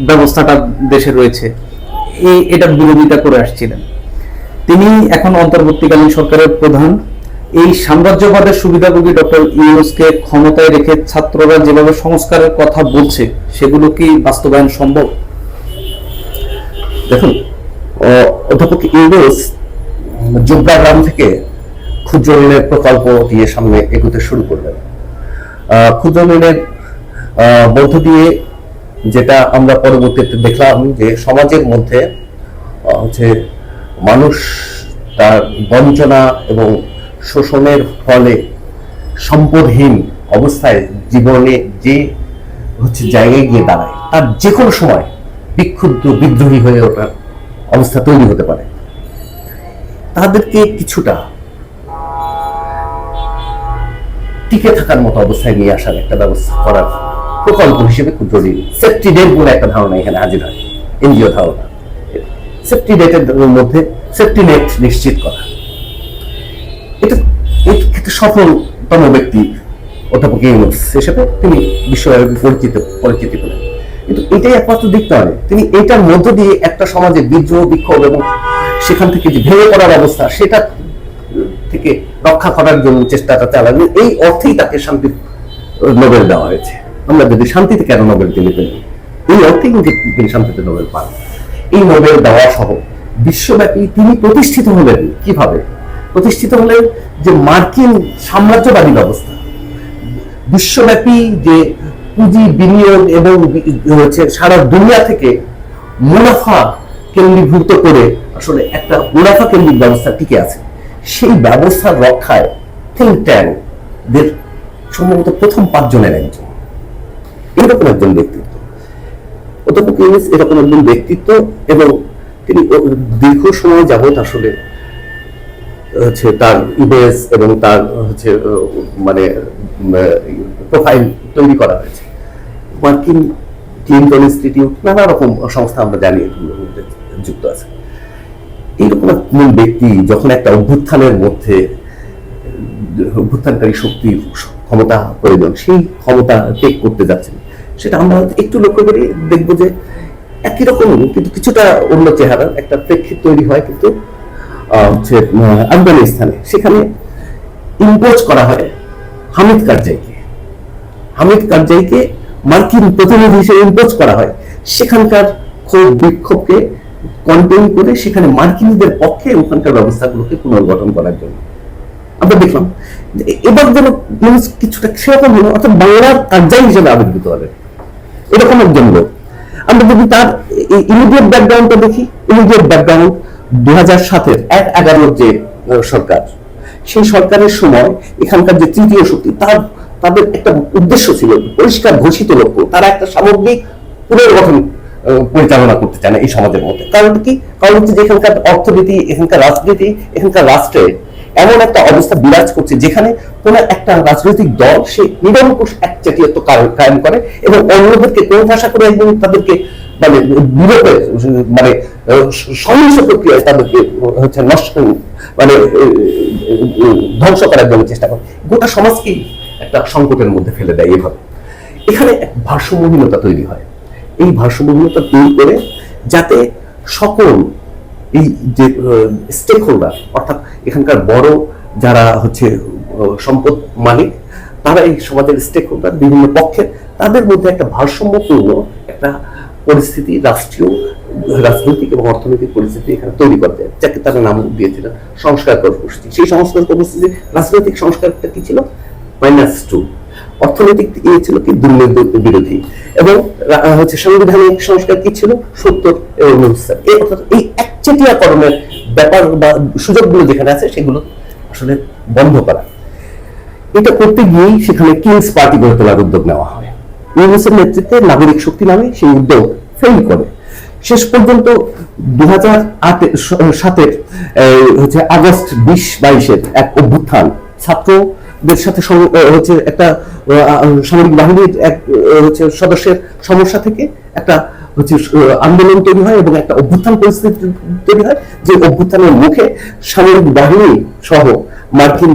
ব্যবস্থাটা দেশে রয়েছে, এটার বিরোধিতা করে আসছিলেন। তিনি এখন অন্তর্বর্তীকালীন সরকারের প্রধান। এই সাম্রাজ্যবাদের সুবিধাভোগী ডক্টর ইউনূসকে ক্ষমতায় রেখে ছাত্ররা যেভাবে সংস্কারের কথা বলছে, সেগুলো কি বাস্তবায়ন সম্ভব? দেখুন, অধ্যাপক ইউনূস জোব্রাগ্রাম থেকে ক্ষুদ্র ঋণের প্রকল্প দিয়ে সামনে এগোতে শুরু করলেন। ক্ষুদ্র ঋণের মধ্য দিয়ে যেটা আমরা পরবর্তীতে দেখলাম যে সমাজের মধ্যে হচ্ছে মানুষ তার বঞ্চনা এবং শোষণের ফলে সম্পদহীন অবস্থায় জীবনে যে হচ্ছে জায়গায় গিয়ে দাঁড়ায়, তার যে কোনো সময় বিক্ষুব্ধ বিদ্রোহী হয়ে ওঠার অবস্থা তৈরি হতে পারে। তাদেরকে কিছুটা টিকে থাকার মতো অবস্থায় নিয়ে আসার একটা ব্যবস্থা করার প্রকল্প হিসেবে ক্ষুদ্র ঋণ সেফটি নেট বলে একটা ধারণা এখানে হাজির হয়, এনজিও ধারণা। সেফটি নেটের মধ্যে সেফটি নেট নিশ্চিত করা, এটা ক্ষেত্রে সফলতম ব্যক্তি অধ্যাপক ইউনূস হিসেবে তিনি বিশ্বব্যাপী পরিচিতি পেলেন। কিন্তু এটাই একমাত্র দিক নয়, তিনি এটার মধ্য দিয়ে একটা সমাজে বিদ্রোহ বিক্ষোভ এবং সেখান থেকে যে ভেঙে পড়ার অবস্থা, সেটা থেকে রক্ষা করার জন্য চেষ্টাটা চালালেন। এই অর্থেই তাকে শান্তি নোবেল দেওয়া হয়েছে। আমরা যদি শান্তিতে কেন নোবেল তিনি পেলেন, এই অর্থেই কিন্তু তিনি শান্তিতে নোবেল পান। এই নোবেল দেওয়া সহ বিশ্বব্যাপী তিনি প্রতিষ্ঠিত হলেন। কিভাবে প্রতিষ্ঠিত হলেন? যে মার্কিন সাম্রাজ্যবাদী ব্যবস্থা, বিশ্বব্যাপী যে পুঁজি বিনিয়োগ এবং সারা দুনিয়া থেকে মুনাফা কেন্দ্রীভূত করে আসলে একটা মুনাফা কেন্দ্রিক ব্যবস্থা টিকে আছে, সেই ব্যবস্থার রক্ষায় থিঙ্ক ট্যাঙ্কদের সম্ভবত প্রথম 5 জনের একজন, এরকম একজন ব্যক্তিত্ব অধ্যাপক ইউনূস। এরকম একজন ব্যক্তিত্ব, এবং তিনি দীর্ঘ সময় যাবৎ আসলে হচ্ছে তার ইমেজ এবং তার হচ্ছে মানে প্রোফাইল তৈরি করা হয়েছে। মার্কিন ক্লিনটন ইনস্টিটিউট, নানা রকম সংস্থা আমরা জানি এগুলোর মধ্যে যুক্ত আছে। এইরকম একজন ব্যক্তি যখন একটা অভ্যুত্থানের মধ্যে অভ্যুত্থানকারী শক্তির ক্ষমতা প্রয়োজন, সেই ক্ষমতা টেক করতে যাচ্ছেন, সেটা আমরা একটু লক্ষ্য করি, দেখবো যে একই রকম কিন্তু কিছুটা অন্য চেহারার একটা প্রেক্ষিত তৈরি হয়। কিন্তু হচ্ছে আফগানিস্তানে, সেখানে ইম্পোজ করা হয় হামিদ কারজাইকে মার্কিন প্রতিনিধি হিসেবে ইম্পোজ করা হয়। সেখানকার ক্ষোভ বিক্ষোভকে কন্টেইন করে সেখানে মার্কিনীদের পক্ষে ওখানকার ব্যবস্থাগুলোকে পুনর্গঠন করার জন্য আমরা দেখলাম এবার যেন কিছুটা সেরকম হলো, অর্থাৎ বাংলার কারজাই হিসেবে আবির্ভূত হবে এরকম একজন লোক। আমরা যদি তার ইমিডিয়েট ব্যাকগ্রাউন্ডটা দেখি, ইমিডিয়েট ব্যাকগ্রাউন্ড 2007-এর 1/11 যে সরকার, সেই সরকারের সময় এখানকার যে তৃতীয় শক্তি, তাদের একটা উদ্দেশ্য ছিল, পরিষ্কার ঘোষিত লক্ষ্য, তারা একটা সামগ্রিক পুনর্গঠন পরিচালনা করতে চায় না এই সমাজের মধ্যে। কারণ কি? কারণ হচ্ছে যে এখানকার অর্থনীতি, এখানকার রাজনীতি, এখানকার রাষ্ট্রে এমন একটা অবস্থা বিরাজ করছে যেখানে কোন একটা রাজনৈতিক দল সে নিরঙ্কুশ একচাটিয়ত্ব কায়েম করে এবং অন্যদেরকে কোন ভাষা করে একদম তাদেরকে মানে বিরোধে মানে সহিংস প্রক্রিয়ায় তাদেরকে হচ্ছে নষ্ট মানে ধ্বংস করার জন্য চেষ্টা করে, গোটা সমাজকেই একটা সংকটের মধ্যে ফেলে দেয়। এভাবে এখানে এক ভারসাম্যহীনতা তৈরি হয়। এই ভারসাম্যহীনতা তৈরি করে যাতে সকল এই যে স্টেক হোল্ডার, অর্থাৎ এখানকার বড় যারা হচ্ছে সম্পদ মালিক, তারা এই সমাজের স্টেক হোল্ডার বিভিন্ন পক্ষের, তাদের মধ্যে একটা ভারসাম্যপূর্ণ একটা পরিস্থিতি, রাষ্ট্রীয় রাজনৈতিক এবং অর্থনৈতিক পরিস্থিতি এখানে তৈরি করতে, যাকে তারা নাম দিয়েছিলেন সংস্কার কর্মসূচি। সেই সংস্কার কর্মসূচি রাজনৈতিক সংস্কারটা কি ছিল? -2। অর্থনৈতিক দিকে ছিল কি দুর্নীতি বিরোধী, এবং সাংবিধানিক সংস্কার কি ছিল 70 এবং 90। এই অর্থাৎ এই একচেটিয়াকরণের ব্যাপার বা সুযোগগুলো যেখানে আছে সেগুলো আসলে বন্ধ করা। এটা করতে গিয়েই সেখানে কিংস পার্টি গড়ে তোলার উদ্যোগ নেওয়া হয়। ইউনুসের নেতৃত্বে নাগরিক শক্তি নামে সেই উদ্যোগ ফেল করে। শেষ পর্যন্ত 2007 আগস্ট 20-22 এক অভ্যুত্থান, ছাত্রদের সাথে একটা সামরিক বাহিনীর এক সদস্যের সমস্যা থেকে একটা আন্দোলন তৈরি হয় এবং একটা অভ্যুত্থান পরিস্থিতি তৈরি হয়, যে অভ্যুত্থানের মুখে সামরিক বাহিনী সহ মার্কিন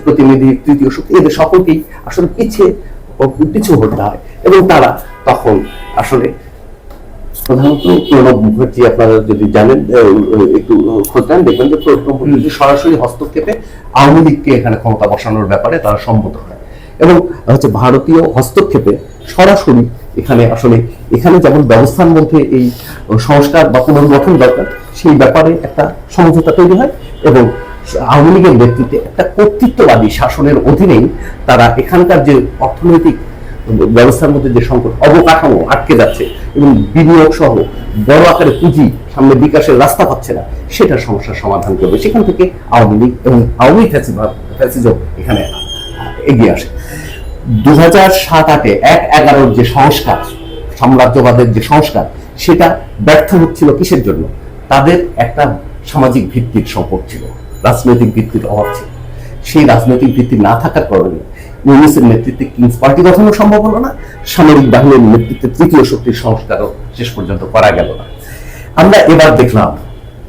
প্রতিনিধি, তৃতীয় শক্তি, এদের সকলকেই আসলে পিছু হতে হয়। এবং তারা তখন আসলে প্রধানত প্রণব মুখার্জি, আপনারা যদি জানেন একটু খোঁজ নেন, দেখবেন যে প্রণব মুখার্জি সরাসরি হস্তক্ষেপে আওয়ামী লীগকে এখানে ক্ষমতা বসানোর ব্যাপারে তারা সম্মত হয়। এবং ভারতীয় হস্তক্ষেপে সরাসরি এখানে যেমন ব্যবস্থার মধ্যে এই সংস্কার বা পুনর্গঠন দরকার, সেই ব্যাপারে একটা সমঝোতা তৈরি হয় এবং আওয়ামী লীগের নেতৃত্বে একটা কর্তৃত্ববাদী শাসনের অধীনেই তারা এখানকার যে অর্থনৈতিক ব্যবস্থার মধ্যে যে সংকট, অবকাঠামো আটকে যাচ্ছে এবং বিনিয়োগ সহ বড় আকারে পুঁজি সামনে বিকাশের রাস্তা পাচ্ছে না, সেটার সমস্যার সমাধান করবে। সেখান থেকে আওয়ামী লীগ এবং আওয়ামী ফ্যাসিজম এখানে এগিয়ে আসে। 2007-8 1-11 যে সংস্কার, সাম্রাজ্যবাদের যে সংস্কার, সেটা ব্যর্থ হচ্ছিল কিসের জন্য? তাদের একটা সামাজিক ভিত্তির সংকট ছিল, রাজনৈতিক ভিত্তির অভাব ছিল। সেই রাজনৈতিক ভিত্তি না থাকার কারণে ইউনুসের নেতৃত্বে কিংস পার্টি গঠনও সম্ভব হলো না, সামরিক বাহিনীর নেতৃত্বে তৃতীয় শক্তির সংস্কারও শেষ পর্যন্ত করা গেল না। আমরা এবার দেখলাম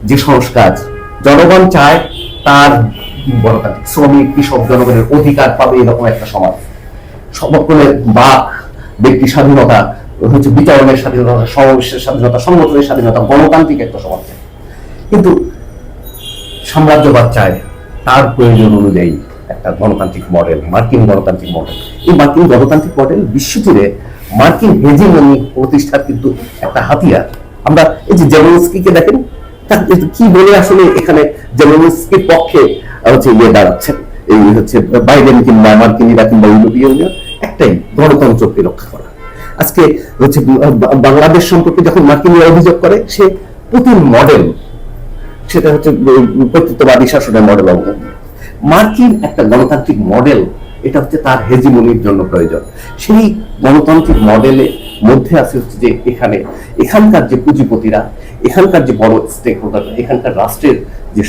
যে সংস্কার জনগণ চায়, তার গণতান্ত্রিক শ্রমিক, কৃষক, জনগণের অধিকার পাবে এরকম একটা সমাজ, সমগ্রের বাক, ব্যক্তি স্বাধীনতা, বিচারণের স্বাধীনতা, সমাবেশের স্বাধীনতা, সংগঠনের স্বাধীনতা, গণতান্ত্রিক একটা সমাজ চায়। কিন্তু সাম্রাজ্যবাদ চায় তার প্রয়োজন অনুযায়ী একটা গণতান্ত্রিক মডেল, মার্কিন গণতান্ত্রিক মডেল। এই মার্কিন গণতান্ত্রিক মডেল বিশ্বজুড়ে মার্কিন হেজিমনি প্রতিষ্ঠার কিন্তু একটা হাতিয়ার। আমরা এই যে জেলেনস্কিকে দেখেন, কি বলে আসলে এখানে জেলেনস্কির পক্ষে দাঁড়াচ্ছেন, এই বাইডেন কিংবা মার্কিনিরা কিংবা ইউরোপীয় ইউনিয়ন, একটাই, গণতন্ত্রকে রক্ষা করা। আজকে বাংলাদেশ সম্পর্কে যখন মার্কিনিরা অভিযোগ করে, সে পুতিন মডেল, সেটা কর্তৃত্ববাদী শাসনের মডেল অবলম্বন। মার্কিন একটা গণতান্ত্রিক মডেল, এটা তার হেজিমনির জন্য প্রয়োজন। সেই গণতান্ত্রিক মডেলের মধ্যে আছে যে এখানকার যে পুঁজিপতিরা, এখানকার যে বড় স্টেক হোল্ডার, এখানকার রাষ্ট্রের যে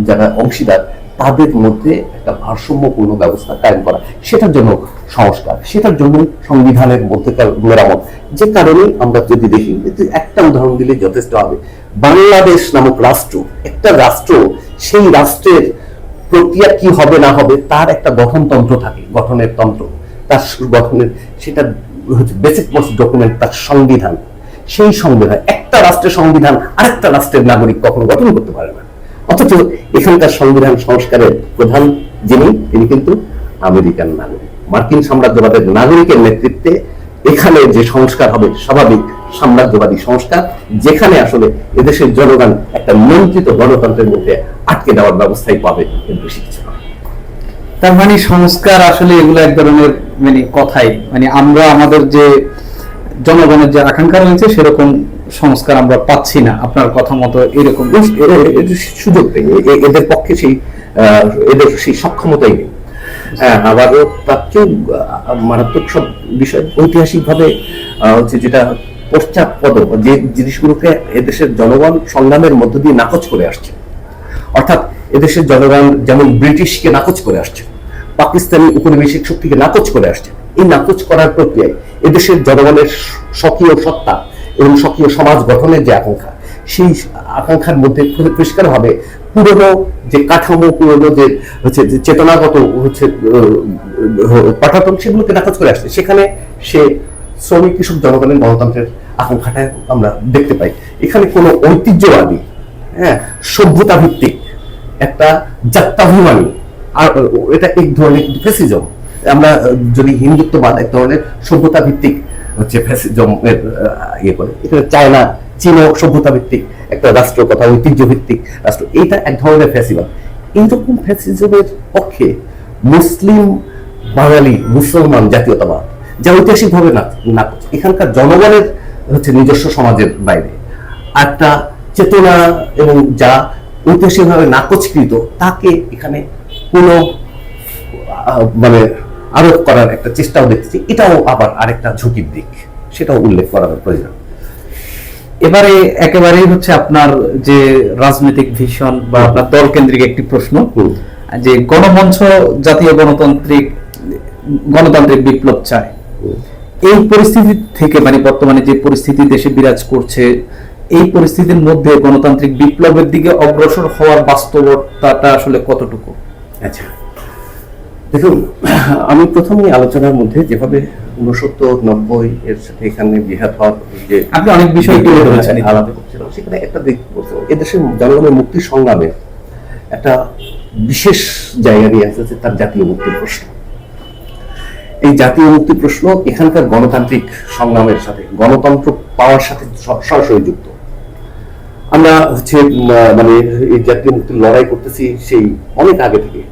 যারা অংশীদার, তাদের মধ্যে একটা ভারসাম্যপূর্ণ ব্যবস্থা কায়েম করা, সেটার জন্য সংস্কার, সেটার জন্য সংবিধানের মধ্যেকার মেরামত। যে কারণে আমরা যদি দেখি, একটা উদাহরণ দিলে যথেষ্ট হবে। বাংলাদেশ নামক রাষ্ট্র, একটা রাষ্ট্র, সেই রাষ্ট্রের প্রক্রিয়া কি হবে না হবে তার একটা গঠনতন্ত্র থাকে, গঠনের তন্ত্র, তার গঠনের সেটা বেসিক মোস্ট ডকুমেন্ট, তার সংবিধান। সেই সংবিধান, একটা রাষ্ট্রের সংবিধান আরেকটা রাষ্ট্রের নাগরিক কখনো গঠন করতে পারে না। অথচ এখানকার সংবিধান সংস্কারের প্রধান তিনি কিন্তু আমেরিকান নাগরিক, মার্কিন সাম্রাজ্যবাদের নাগরিকের নেতৃত্বে এখানে যে সংস্কার হবে স্বাভাবিক সাম্রাজ্যবাদী সংস্কার, যেখানে আসলে এদেশের জনগণ একটা নিয়ন্ত্রিত গণতন্ত্রের মধ্যে আটকে দেওয়ার ব্যবস্থাই পাবে, এর বেশি কিছু না। তার মানে সংস্কার আসলে এগুলো এক ধরনের কথাই, আমরা আমাদের যে জনগণের যে আকাঙ্ক্ষা রয়েছে সেরকম সংস্কার আমরা পাচ্ছি না, আপনার কথা মতো এরকম সুযোগ নেই, এদের পক্ষে এদের সেই সক্ষমতাই নেই। আবারও তার চেয়ে মারাত্মক সব বিষয় ঐতিহাসিকভাবে যেটা পশ্চাৎপদ, যে জিনিসগুলোকে এদেশের জনগণ সংগ্রামের মধ্য দিয়ে নাকচ করে আসছে। অর্থাৎ এদেশের জনগণ যেমন ব্রিটিশকে নাকচ করে আসছে, পাকিস্তানি উপনিবেশিক শক্তিকে নাকচ করে আসছে। এই নাকচ করার প্রক্রিয়ায় এদেশের জনগণের স্বকীয় সত্তা এবং স্বকীয় সমাজ গঠনের যে আকাঙ্ক্ষা, সেই আকাঙ্ক্ষার মধ্যে পরিষ্কারভাবে পুরনো যে কাঠামো, পুরনো যে চেতনাগত পাঠাতন, সেগুলোকে নাকচ করে আসছে। সেখানে সে শ্রমিক, কৃষক, জনগণের গণতন্ত্রের আকাঙ্ক্ষাটা আমরা দেখতে পাই। এখানে কোনো ঐতিহ্যবাদী, সভ্যতা ভিত্তিক একটা জাত্যাভিমানী, আর এটা এক ধরনের ফ্যাসিজম। আমরা যদি হিন্দুত্ববাদ এক ধরনের সভ্যতা ভিত্তিক ফ্যাসিজমের করে, এখানে চায়না, চীনও সভ্যতা ভিত্তিক একটা রাষ্ট্র, কথা ঐতিহ্য ভিত্তিক রাষ্ট্র, এইটা এক ধরনের ফ্যাসিজম। এইরকম ফ্যাসিজমের পক্ষে মুসলিম বাঙালি মুসলমান জাতীয়তাবাদ, যা ঐতিহাসিকভাবে নাকচ, এখানকার জনগণের হচ্ছে নিজস্ব সমাজের বাইরে একটা চেতনা এবং যা ঐতিহাসিকভাবে নাকচকৃত, তাকে এখানে কোনো মানে আরোপ করার একটা চেষ্টাও দেখতেছি। এটাও আবার আরেকটা ঝুঁকির দিক, সেটাও উল্লেখ করার প্রয়োজন। এবারে একেবারেই হচ্ছে আপনার যে রাজনৈতিক ভিশন বা আপনার দল কেন্দ্রিক একটি প্রশ্ন, যে গণমঞ্চ জাতীয় গণতান্ত্রিক বিপ্লব চায়, এই পরিস্থিতি থেকে মানে বর্তমানে যে পরিস্থিতি দেশে বিরাজ করছে, এই পরিস্থিতির মধ্যে গণতান্ত্রিক বিপ্লবের দিকে অগ্রসর হওয়ার বাস্তবতাটা আসলে কতটুকু? আচ্ছা, দেখুন, আমি প্রথমেই আলোচনার মধ্যে যেভাবে 69-90 এর সাথে এখানে বিহাত হওয়ার যে আপনি অনেক বিষয় তুলে ধরেছেন, আলাদা করছিলাম, সেখানে একটা দিক বলতে এদেশের জনগণের মুক্তির সংগ্রামে একটা বিশেষ জায়গা নিয়ে আসছে তার জাতীয় মুক্তির প্রশ্ন। এই জাতীয় মুক্তি প্রশ্ন এখানকার গণতান্ত্রিক সংগ্রামের সাথে, গণতন্ত্র পাওয়ার সাথে সরাসরি যুক্ত। আমরা হচ্ছে মানে এই জাতীয় মুক্তির লড়াই করতেছি সেই অনেক আগে থেকে,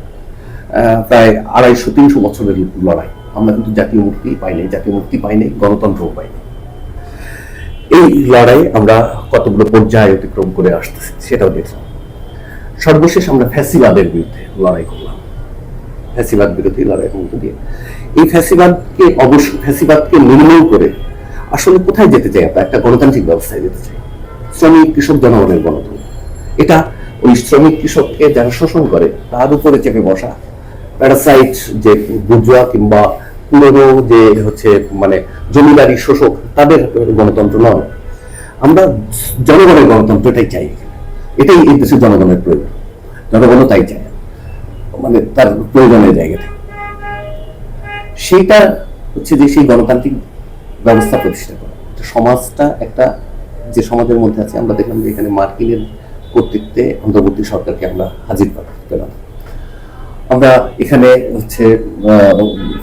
প্রায় 250-300 বছরের লড়াই। আমরা কিন্তু জাতীয় মুক্তি পাই নাই, জাতীয় মুক্তি পাই নাই, গণতন্ত্রও পাই নাই। এই লড়াই আমরা কতগুলো পর্যায়ে অতিক্রম করে আসতেছি সেটাও দেখলাম। সর্বশেষ আমরা ফ্যাসিবাদের বিরুদ্ধে লড়াই করলাম, ফ্যাসিবাদ বিরোধী লড়াইয়ের মধ্যে দিয়ে এই ফ্যাসিবাদকে নির্মূল করে আসলে কোথায় যেতে চাই আমরা? একটা গণতান্ত্রিক ব্যবস্থায় যেতে চাই, শ্রমিক কৃষক জনগণের গণতন্ত্র। এটা ওই শ্রমিক কৃষককে যারা শোষণ করে তার উপরে চেপে বসা প্যারাসাইট যে বুর্জোয়া কিংবা পুরনো যে হচ্ছে মানে জমিদারি শোষক, তাদের গণতন্ত্র নয়। আমরা জনগণের গণতন্ত্রটাই চাই, এটাই এই দেশের জনগণের প্রয়োজন, জনগণও তাই চায়, মানে তার প্রয়োজনের জায়গা থেকে। সেইটা হচ্ছে যে সেই গণতান্ত্রিক ব্যবস্থা প্রতিষ্ঠা করা, সমাজটা একটা যে সমাজের মধ্যে আছে। আমরা দেখলাম যে এখানে মার্কিনের কর্তৃত্বে অন্তর্বর্তী সরকারকে আমরা হাজির পেলাম। আমরা এখানে হচ্ছে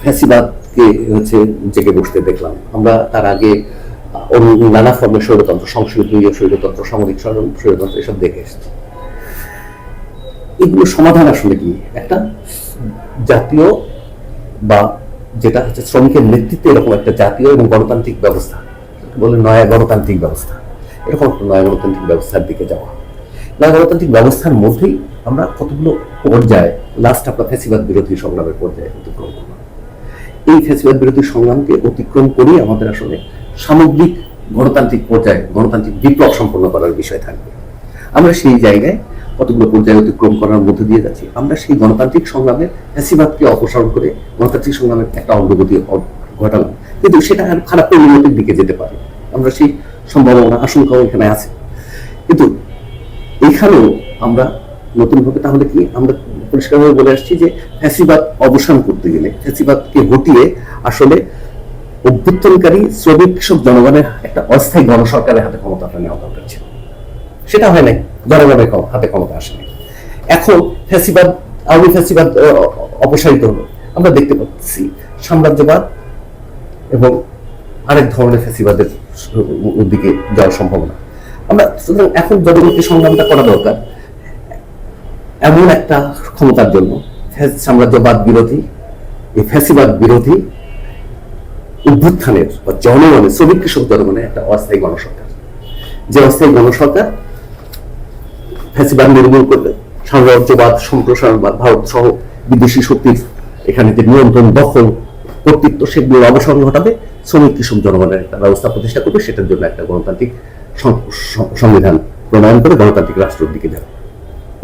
ফ্যাসিবাদকে হচ্ছে জেগে বসতে দেখলাম। আমরা তার আগে নানা ফর্মের স্বৈরতন্ত্র, সংসদীয় স্বৈরতন্ত্র, সামরিক স্বৈরতন্ত্র এসব দেখে এসেছি। এগুলো সমাধান আসলে কি? একটা জাতীয় বা যেটা হচ্ছে শ্রমিকের নেতৃত্বে এরকম একটা জাতীয় এবং গণতান্ত্রিক ব্যবস্থা, বলে নয়া গণতান্ত্রিক ব্যবস্থা, এরকম একটা নয়া গণতান্ত্রিক ব্যবস্থার দিকে যাওয়া। নয়া গণতান্ত্রিক ব্যবস্থার মধ্যেই আমরা কতগুলো পর্যায়ে, লাস্ট আমরা ফ্যাসিবাদ বিরোধী সংগ্রামের পর্যায়ে অতিক্রম করলাম। এই ফ্যাসিবাদ বিরোধী সংগ্রামকে অতিক্রম করেই আমাদের আসলে সামগ্রিক গণতান্ত্রিক পর্যায়ে গণতান্ত্রিক বিপ্লব সম্পন্ন করার বিষয় থাকবে। আমরা সেই জায়গায় কতগুলো পর্যায়ে অতিক্রম করার মধ্যে দিয়ে যাচ্ছি। আমরা সেই গণতান্ত্রিক সংগ্রামের ফ্যাসিবাদকে অপসারণ করে গণতান্ত্রিক সংগ্রামের একটা অগ্রগতি ঘটালাম, কিন্তু সেটা আর খারাপ পরিণতির দিকে যেতে পারে। আমরা সেই সম্ভাবনা, আশঙ্কাও এখানে আছে। কিন্তু এখানেও আমরা নতুনভাবে তাহলে কি আমরা পরিষ্কারভাবে বলে আসছি যে ফ্যাসিবাদ অবসান করতে গেলে, ফ্যাসিবাদকে হটিয়ে আসলে অভ্যুত্থানকারী শ্রমিক কৃষক জনগণের একটা অস্থায়ী গণসরকারের হাতে ক্ষমতাটা নেওয়া দরকার ছিল। সেটা হয় নাই, জনগণের হাতে ক্ষমতা আসেনি। এখন আওয়ামী ফ্যাসিবাদ অপসারিত হলো, আমরা দেখতে পাচ্ছি সাম্রাজ্যবাদ এবং আরেক ধরনের ফ্যাসিবাদের দিকে যাওয়ার সম্ভাবনা। আমরা সুতরাং এখন জনগণকে সংগ্রামটা করা দরকার এমন একটা ক্ষমতার জন্য, সাম্রাজ্যবাদ বিরোধী, এই ফ্যাসিবাদ বিরোধী অভ্যুত্থানের বা জনগণের, শ্রমিক কৃষক জনগণের একটা অস্থায়ী গণসরকার, যে অস্থায়ী গণসরকার ফ্যাসিবাদ নির্মূল করবে, সাম্রাজ্যবাদ, সম্প্রসারণবাদ, ভারত সহ বিদেশি শক্তির এখানে যে নিয়ন্ত্রণ, দখল, কর্তৃত্ব, সেগুলোর অবসান ঘটাবে, শ্রমিক কৃষক জনগণের একটা ব্যবস্থা প্রতিষ্ঠা করবে, সেটার জন্য একটা গণতান্ত্রিক সংবিধান প্রণয়ন করে গণতান্ত্রিক রাষ্ট্রের দিকে যাবে।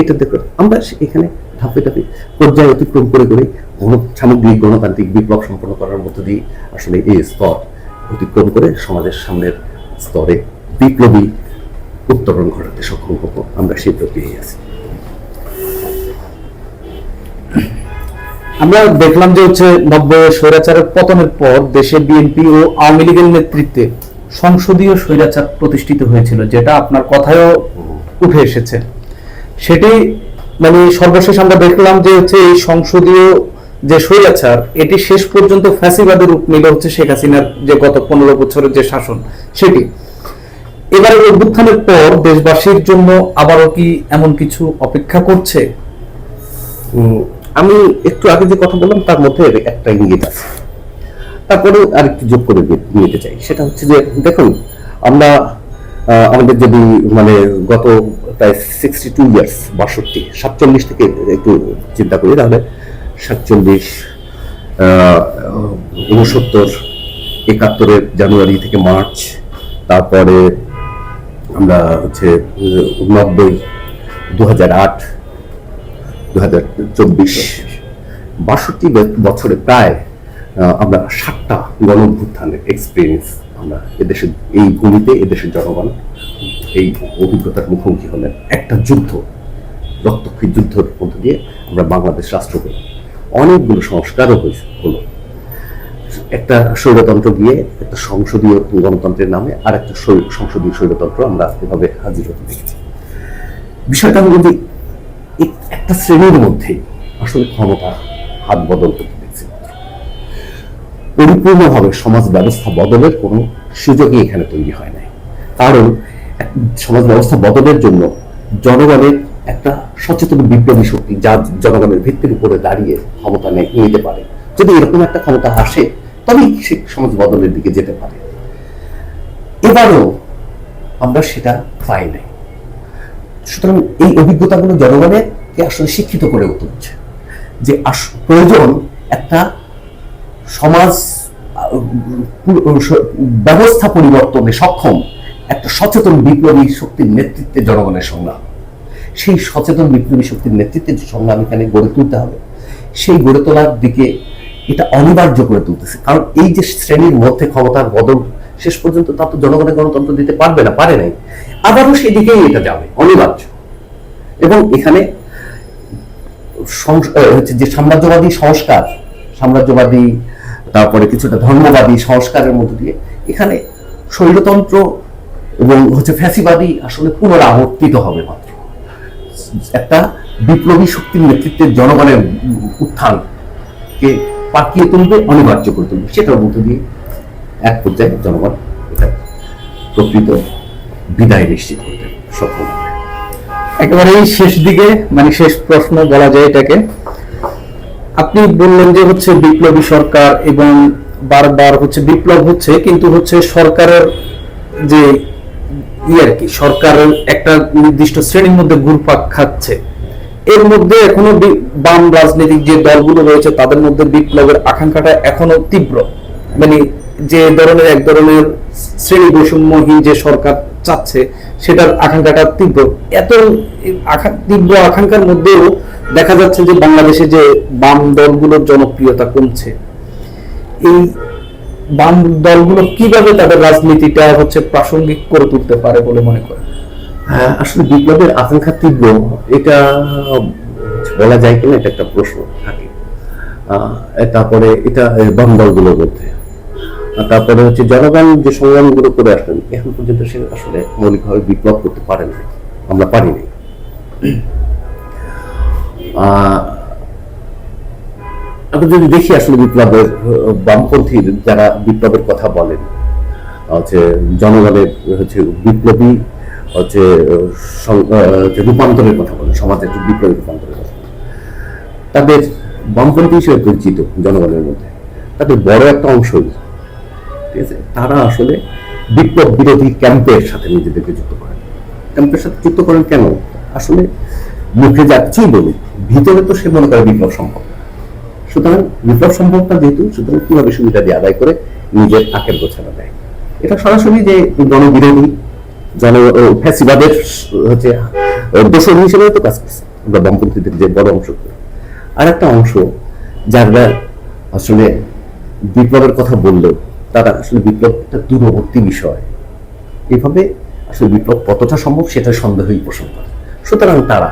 এটা দেখো আমরা এখানে ধাপে ধাপে পর্যায়ে অতিক্রম করে করে সামগ্রিক গণতান্ত্রিক বিপ্লব সম্পন্ন করার মধ্য দিয়ে আসলে এই স্তর অতিক্রম করে সমাজের সামনের স্তরে বিপ্লবী উত্তরণ ঘটাতে সক্ষম হবো। আমরা সেই প্রক্রিয়ায় আছি। আমরা দেখলাম যে হচ্ছে 90 স্বৈরাচারের পতনের পর দেশে বিএনপি ও আওয়ামী লীগের নেতৃত্বে সংসদীয় স্বৈরাচার প্রতিষ্ঠিত হয়েছিল, যেটা আপনার কথায়ও উঠে এসেছে। সেটি মানে সর্বশেষ আমরা দেখলাম যে হচ্ছে এই সংসদীয় যে স্বৈরাচার, এটি শেষ পর্যন্ত ফ্যাসিবাদের রূপ নিল হচ্ছে শেখ হাসিনার যে গত 15 বছরের যে শাসন, সেটি এবারে অভ্যুত্থানের পর দেশবাসীর জন্য আবারও কি এমন কিছু অপেক্ষা করছে? আমি একটু আগে যে কথা বললাম তার মধ্যে একটা ইঙ্গিত আছে, তারপরে আরেকটু যোগ করে নিতে চাই। সেটা হচ্ছে যে দেখুন, আমরা আমাদের যদি মানে গত প্রায় 62 ইয়ার্স, 47 থেকে একটু চিন্তা করি, তাহলে 47, 69, 71 জানুয়ারি থেকে মার্চ, তারপরে আমরা হচ্ছে 90, 2008, 2024, 62 বছরে প্রায় আমরা 7টা গণঅভ্যুত্থানের এক্সপিরিয়েন্স আমরা এদেশের এই ভূমিতে, এদেশের জনগণ এই অভিজ্ঞতার মুখোমুখি হলেন। একটা যুদ্ধ, রক্তক্ষয়ী যুদ্ধের মধ্য দিয়ে আমরা বাংলাদেশ রাষ্ট্র হই, অনেকগুলো সংস্কারও হলো। একটা স্বৈরতন্ত্র গিয়ে একটা সংসদীয় গণতন্ত্রের নামে আর একটা সংসদীয় স্বৈরতন্ত্র আমরা এভাবে হাজির হতে দেখেছি। বিষয়টা হলো যে একটা শ্রেণীর মধ্যেই আসলে ক্ষমতা হাত বদল করতে দেখছি। পরিপূর্ণভাবে সমাজ ব্যবস্থা বদলের কোনো সুযোগই এখানে তৈরি হয় নাই। কারণ সমাজ ব্যবস্থা বদলের জন্য জনগণের একটা সচেতন বিপ্লবী শক্তি, যা জনগণের ভিত্তির উপরে দাঁড়িয়ে ক্ষমতা নিতে পারে, যদি এরকম একটা ক্ষমতা আসে তবেই সে সমাজ বদলের দিকে যেতে পারে। এবারও আমরা সেটা পাই নাই। সুতরাং এই অভিজ্ঞতাগুলো জনগণের আসলে শিক্ষিত করে তুলছে যে প্রয়োজন একটা সমাজ ব্যবস্থা পরিবর্তনে সক্ষম একটা সচেতন বিপ্লবী শক্তির নেতৃত্বে জনগণের সংগ্রাম। সেই সচেতন বিপ্লবী শক্তির নেতৃত্বে সংগ্রাম এখানে গড়ে তুলতে হবে। সেই গড়ে তোলার দিকে এটা অনিবার্য করে তুলতেছে। কারণ এই যে শ্রেণীর মধ্যে ক্ষমতার বদল, শেষ পর্যন্ত তা তো জনগণের গণতন্ত্র দিতে পারবে না, পারে নাই, আবারও সেই দিকেই এটা যাবে, অনিবার্য। এবং এখানে হচ্ছে যে সাম্রাজ্যবাদী সংস্কার, সাম্রাজ্যবাদী তারপরে কিছুটা ধর্মবাদী সংস্কারের মধ্য দিয়ে এখানে স্বৈরতন্ত্র এবং হচ্ছে ফ্যাসিবাদী আসলে পুনরাবর্তিত হবে মাত্র। একটা বিপ্লবী শক্তির নেতৃত্বে জনগণের উত্থানকে পাকিয়ে তুলবে, অনিবার্য করে তুলবে। সেটার মধ্য দিয়ে এক পর্যায়ে জনগণ এটা প্রকৃত বিদায় নিশ্চিত করতে সক্ষম হবে। একেবারে এই শেষ দিকে, মানে শেষ প্রশ্ন বলা যায় এটাকে, আপনি বললেন যে হচ্ছে বিপ্লবী সরকার এবং বারবার হচ্ছে বিপ্লব হচ্ছে, কিন্তু হচ্ছে সরকারের যে আর কি, সরকারের একটা নির্দিষ্ট শ্রেণীর মধ্যে ঘুরপাক খাচ্ছে। এর মধ্যে এখনো বাম রাজনৈতিক যে দলগুলো রয়েছে তাদের মধ্যে বিপ্লবের আকাঙ্ক্ষাটা এখনো তীব্র, মানে যে ধরনের এক ধরনের শ্রেণী বৈষম্যহীন যে সরকার চাচ্ছে সেটার আকাঙ্ক্ষাটা তীব্র। এত তীব্র আকাঙ্ক্ষার মধ্যেও দেখা যাচ্ছে যে বাংলাদেশে যে বাম দলগুলোর জনপ্রিয়তা কমছে। এই বাম দলগুলো কিভাবে তাদের রাজনীতিটা হচ্ছে প্রাসঙ্গিক করে তুলতে পারে বলে মনে করেন? আসলে বিপ্লবের আকাঙ্ক্ষা তীব্র, এটা বলা যায় কিনা এটা একটা প্রশ্ন থাকে। তারপরে এটা বাম দলগুলোর মধ্যে, তারপরে হচ্ছে জনগণ যে সংগ্রামগুলো করে আসলেন এখন পর্যন্ত সে আসলে মৌলিকভাবে বিপ্লব করতে পারে না, আমরা পারিনি। আমরা যদি দেখি আসলে বিপ্লবের বামপন্থী যারা বিপ্লবের কথা বলেন, হচ্ছে জনগণের হচ্ছে বিপ্লবী হচ্ছে রূপান্তরের কথা বলেন, সমাজের বিপ্লবী রূপান্তরের কথা বলেন, তাদের বামপন্থী হিসেবে পরিচিত জনগণের মধ্যে তাদের বড় একটা অংশই, ঠিক আছে, তারা আসলে বিপ্লব বিরোধী ক্যাম্পের সাথে নিজেদেরকে যুক্ত করেন। ক্যাম্পের সাথে যুক্ত করেন কেন? আসলে মুখে যাচ্ছেই বলি, ভিতরে তো সে মনে করে বিপ্লব সম্ভব। সুতরাং বিপ্লব সম্ভবটা যেহেতু, সুতরাং কিভাবে সুবিধা দিয়ে আদায় করে নিজের আখের গোছানো দেয়। এটা সরাসরি যে জনবিরোধী ফ্যাসিবাদের হচ্ছে দোষর হিসেবে তো কাজ করছে আমরা বামপন্থীদের যে বড় অংশ। আর একটা অংশ যারা আসলে বিপ্লবের কথা বললেও তারা আসলে বিপ্লব একটা দূরবর্তী বিষয়, এভাবে আসলে বিপ্লব কতটা সম্ভব সেটা সন্দেহই পোষণ করে। সুতরাং তারা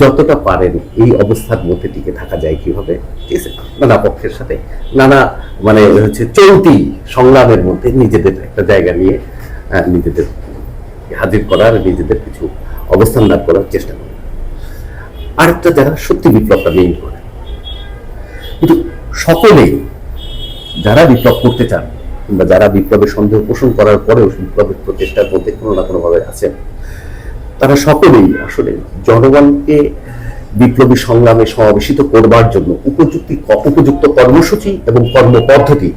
যতটা পারেন এই অবস্থার মধ্যে টিকে থাকা যায় কিভাবে, ঠিক আছে, নানা পক্ষের সাথে নানা মানে হচ্ছে চলতি সংগ্রামের মধ্যে নিজেদের একটা জায়গা নিয়ে নিজেদের হাজির করার, নিজেদের কিছু অবস্থান দাঁড় করার চেষ্টা করে। আরেকটা যারা সত্যি বিপ্লবটা মেইন করে, কিন্তু সকলেই যারা বিপ্লব করতে চান কিংবা যারা বিপ্লবের সন্দেহ পোষণ করার পরেও বিপ্লবের প্রচেষ্টার মধ্যে কোনো না কোনো ভাবে আছেন, তারা সকলেই আসলে জনগণকে বিপ্লবী সংগ্রামে সমাবেশিত করবার জন্য উপযুক্ত কর্মসূচি এবং কর্মপদ্ধতি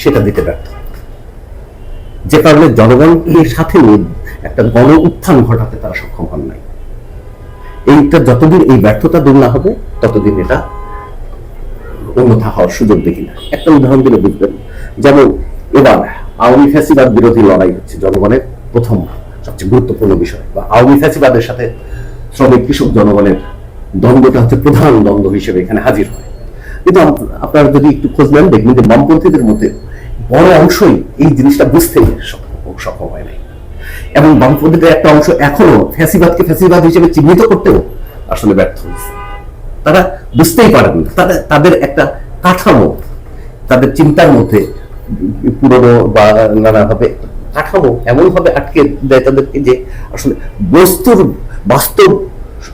সেটা দিতে ব্যর্থ, যে কারণে জনগণের সাথে নিয়ে একটা গণ উত্থান ঘটাতে তারা সক্ষম হন নাই। এইটা যতদিন এই ব্যর্থতা দূর না হবে ততদিন এটা অন্যথা হওয়ার সুযোগ দেখি না। একটা উদাহরণ দিলে বুঝবেন, যেমন এবার আওয়ামী ফ্যাসিবাদ বিরোধী লড়াই হচ্ছে জনগণের প্রথম সবচেয়ে গুরুত্বপূর্ণ বিষয়, বা আওয়ামী ফ্যাসিবাদের সাথে শ্রমিক কৃষক জনগণের দ্বন্দ্বটা হচ্ছে প্রধান দ্বন্দ্ব হিসেবে এখানে হাজির হয়। কিন্তু আপনারা যদি একটু খোঁজ নেন দেখবেন যে বামপন্থীদের মধ্যে বড় অংশই এই জিনিসটা বুঝতে সক্ষম হয় নাই, এবং বামপন্থীদের একটা অংশ এখনো ফ্যাসিবাদকে ফ্যাসিবাদ হিসেবে চিহ্নিত করতেও আসলে ব্যর্থ হয়েছে। তারা বুঝতেই পারেন না, তাদের একটা কাঠামো, তাদের চিন্তার মধ্যে পুরনো বা নানাভাবে কাঠামো এমন ভাবে আটকে দেয় তাদেরকে যে আসলে বাস্তব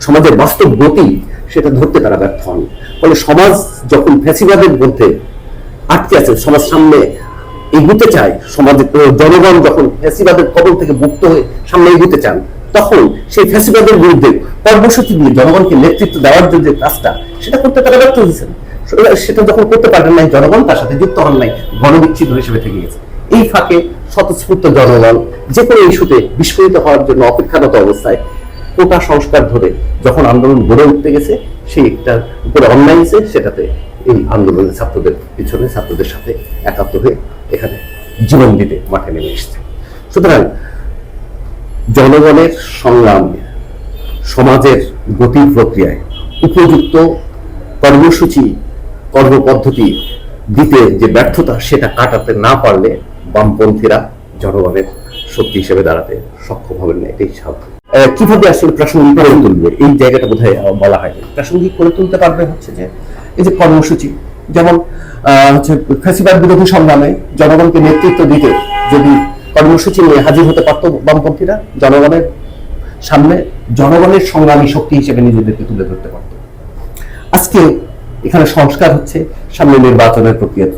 সমাজের বাস্তব গতি সেটা ধরতে তারা ব্যর্থ হন। ফলে সমাজ যখন ফ্যাসিবাদের মধ্যে আটকে আছে, সমাজ সামনে এগোতে চায়, সমাজের জনগণ যখন ফ্যাসিবাদের কবল থেকে মুক্ত হয়ে সামনে এগোতে চান, তখন সেই ফ্যাসিবাদের বিরুদ্ধে কর্মসূচি দিয়ে জনগণকে নেতৃত্ব দেওয়ার জন্য যে কাজটা সেটা করতে তারা ব্যর্থ হয়েছেন। সেটা যখন করতে পারেন নাই, জনগণ তার সাথে যুক্ত হন নাই, গণবিচ্ছিন্ন হিসেবে থেকে গেছে। এই ফাঁকে স্বতঃস্ফূর্ত জনগণ যে কোনো ইস্যুতে বিস্ফোরিত হওয়ার জন্য অপেক্ষারত অবস্থায় কোটা সংস্কার ধরে যখন আন্দোলন গড়ে উঠতে গেছে, সেই একটার উপরে অন্যায় হয়েছে, সেটাতে এই আন্দোলনের ছাত্রদের পিছনে ছাত্রদের সাথে একাত্ম হয়ে এখানে জীবন দিতে মাঠে নেমে এসছে। সুতরাং জনগণের সংগ্রাম, সমাজের গতি প্রক্রিয়ায় উপযুক্ত কর্মসূচি কর্মপদ্ধতি দিতে যে ব্যর্থতা, সেটা কাটাতে না পারলে বামপন্থীরা জনগণের শক্তি হিসেবে দাঁড়াতে সক্ষম হবেন না, এটাই স্বাভাবিক। কিভাবে আসলে প্রাসঙ্গিক করে তুলবে এই জায়গাটা বোধহয় বলা হয়নি। প্রাসঙ্গিক করে তুলতে পারবে হচ্ছে যে এই যে কর্মসূচি, যেমন হচ্ছে ফ্যাসিবাদ বিরোধী সংগ্রামে জনগণকে নেতৃত্ব দিতে যদি কর্মসূচি নিয়ে হাজির হতে পারত বামপন্থীরা, জনগণের সামনে জনগণের সংগ্রামী শক্তি হিসেবে নিজেদেরকে তুলে ধরতে পারত। আজকে এখানে সংস্কার হচ্ছে, সামনে নির্বাচনের প্রক্রিয়া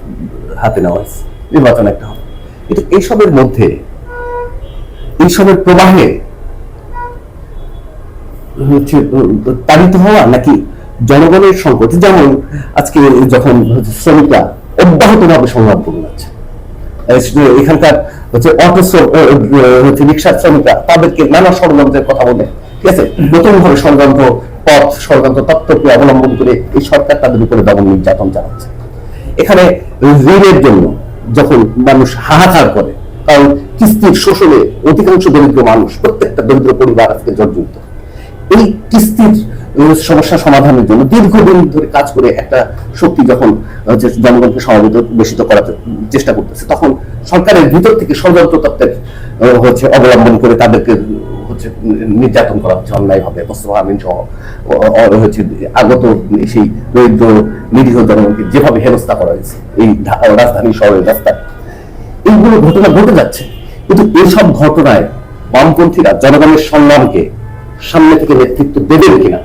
হাতে নেওয়া হয়েছে, নির্বাচন একটা হবে, কিন্তু এইসবের মধ্যে এইসবের প্রবাহে হচ্ছে তাড়িত হওয়া নাকি জনগণের সংকট, যেমন আজকে যখন শ্রমিকরা অব্যাহতভাবে সংগ্রাম করে যাচ্ছে, এখানকার হচ্ছে অটো হচ্ছে রিক্সা শ্রমিকরা তাদেরকে নানা ষড়যন্ত্রের কথা বলে, ঠিক আছে, নতুন ভাবে ষড়যন্ত্র পথ ষড়যন্ত্র তত্ত্বকে অবলম্বন করে এই সরকার তাদের উপরে দমন নির্যাতন চালাচ্ছে। এখানে ঋণের জন্য যখন মানুষ হাহাকার করে, কারণ কিস্তির শোষণে অধিকাংশ দরিদ্র মানুষ, প্রত্যেকটা দরিদ্র পরিবার আজকে জর্জরিত, এই কিস্তির সমস্যা সমাধানের জন্য দীর্ঘদিন ধরে কাজ করে একটা শক্তি যখন জনগণকে সমাবেশিত করার চেষ্টা করতেছে, তখন সরকারের ভিতর থেকে ষড়যন্ত্র তত্ত্বের হচ্ছে অবলম্বন করে তাদেরকে হচ্ছে নির্যাতন করা হচ্ছে অন্যায় ভাবে, বস্ত্রহীন সহ হচ্ছে আগত সেই দরিদ্র নিরীহ জনগণকে যেভাবে হেনস্থা করা হয়েছে এই রাজধানী শহরের রাস্তায়, এইগুলো ঘটনা ঘটে যাচ্ছে। কিন্তু এইসব ঘটনায় বামপন্থীরা জনগণের সংগ্রামকে সামনে থেকে নেতৃত্ব দেবেন কিনা,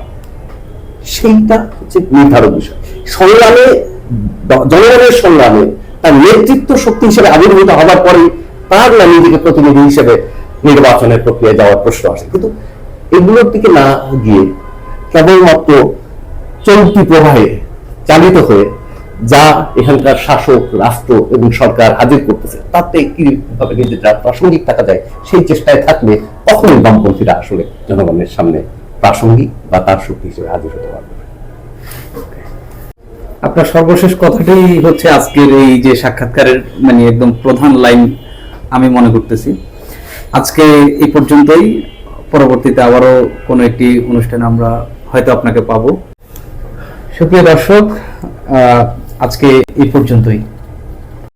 সেইটা হচ্ছে নির্ধারক বিষয়। সংগ্রামে, জনগণের সংগ্রামে তার নেতৃত্ব শক্তি হিসেবে আবির্ভূত হবার পরে তার না নিজেকে প্রতিনিধি হিসেবে নির্বাচনের প্রক্রিয়ায় যাওয়ার প্রশ্ন আসে। কিন্তু এগুলোর দিকে না গিয়ে কেবলমাত্র চলতি প্রবাহে চালিত হয়ে যা এখানকার শাসক রাষ্ট্র এবং সরকার হাজির করতেছে, তাতে কিভাবে নিজেরা প্রাসঙ্গিক থাকা যায় সেই চেষ্টায় থাকলে তখনই বামপন্থীরা আসলে জনগণের সামনে প্রাসঙ্গিক বা তার শক্তি হিসেবে হাজির হতে পারবে। আপনার সর্বশেষ কথাটাই হচ্ছে আজকের এই যে সাক্ষাৎকারের মানে একদম প্রধান লাইন আমি মনে করতেছি। আজকে এই পর্যন্তই, পরবর্তীতে আবারও কোনো একটি অনুষ্ঠানে আমরা হয়তো আপনাকে পাবো। সুপ্রিয় দর্শক, আজকে এই পর্যন্তই।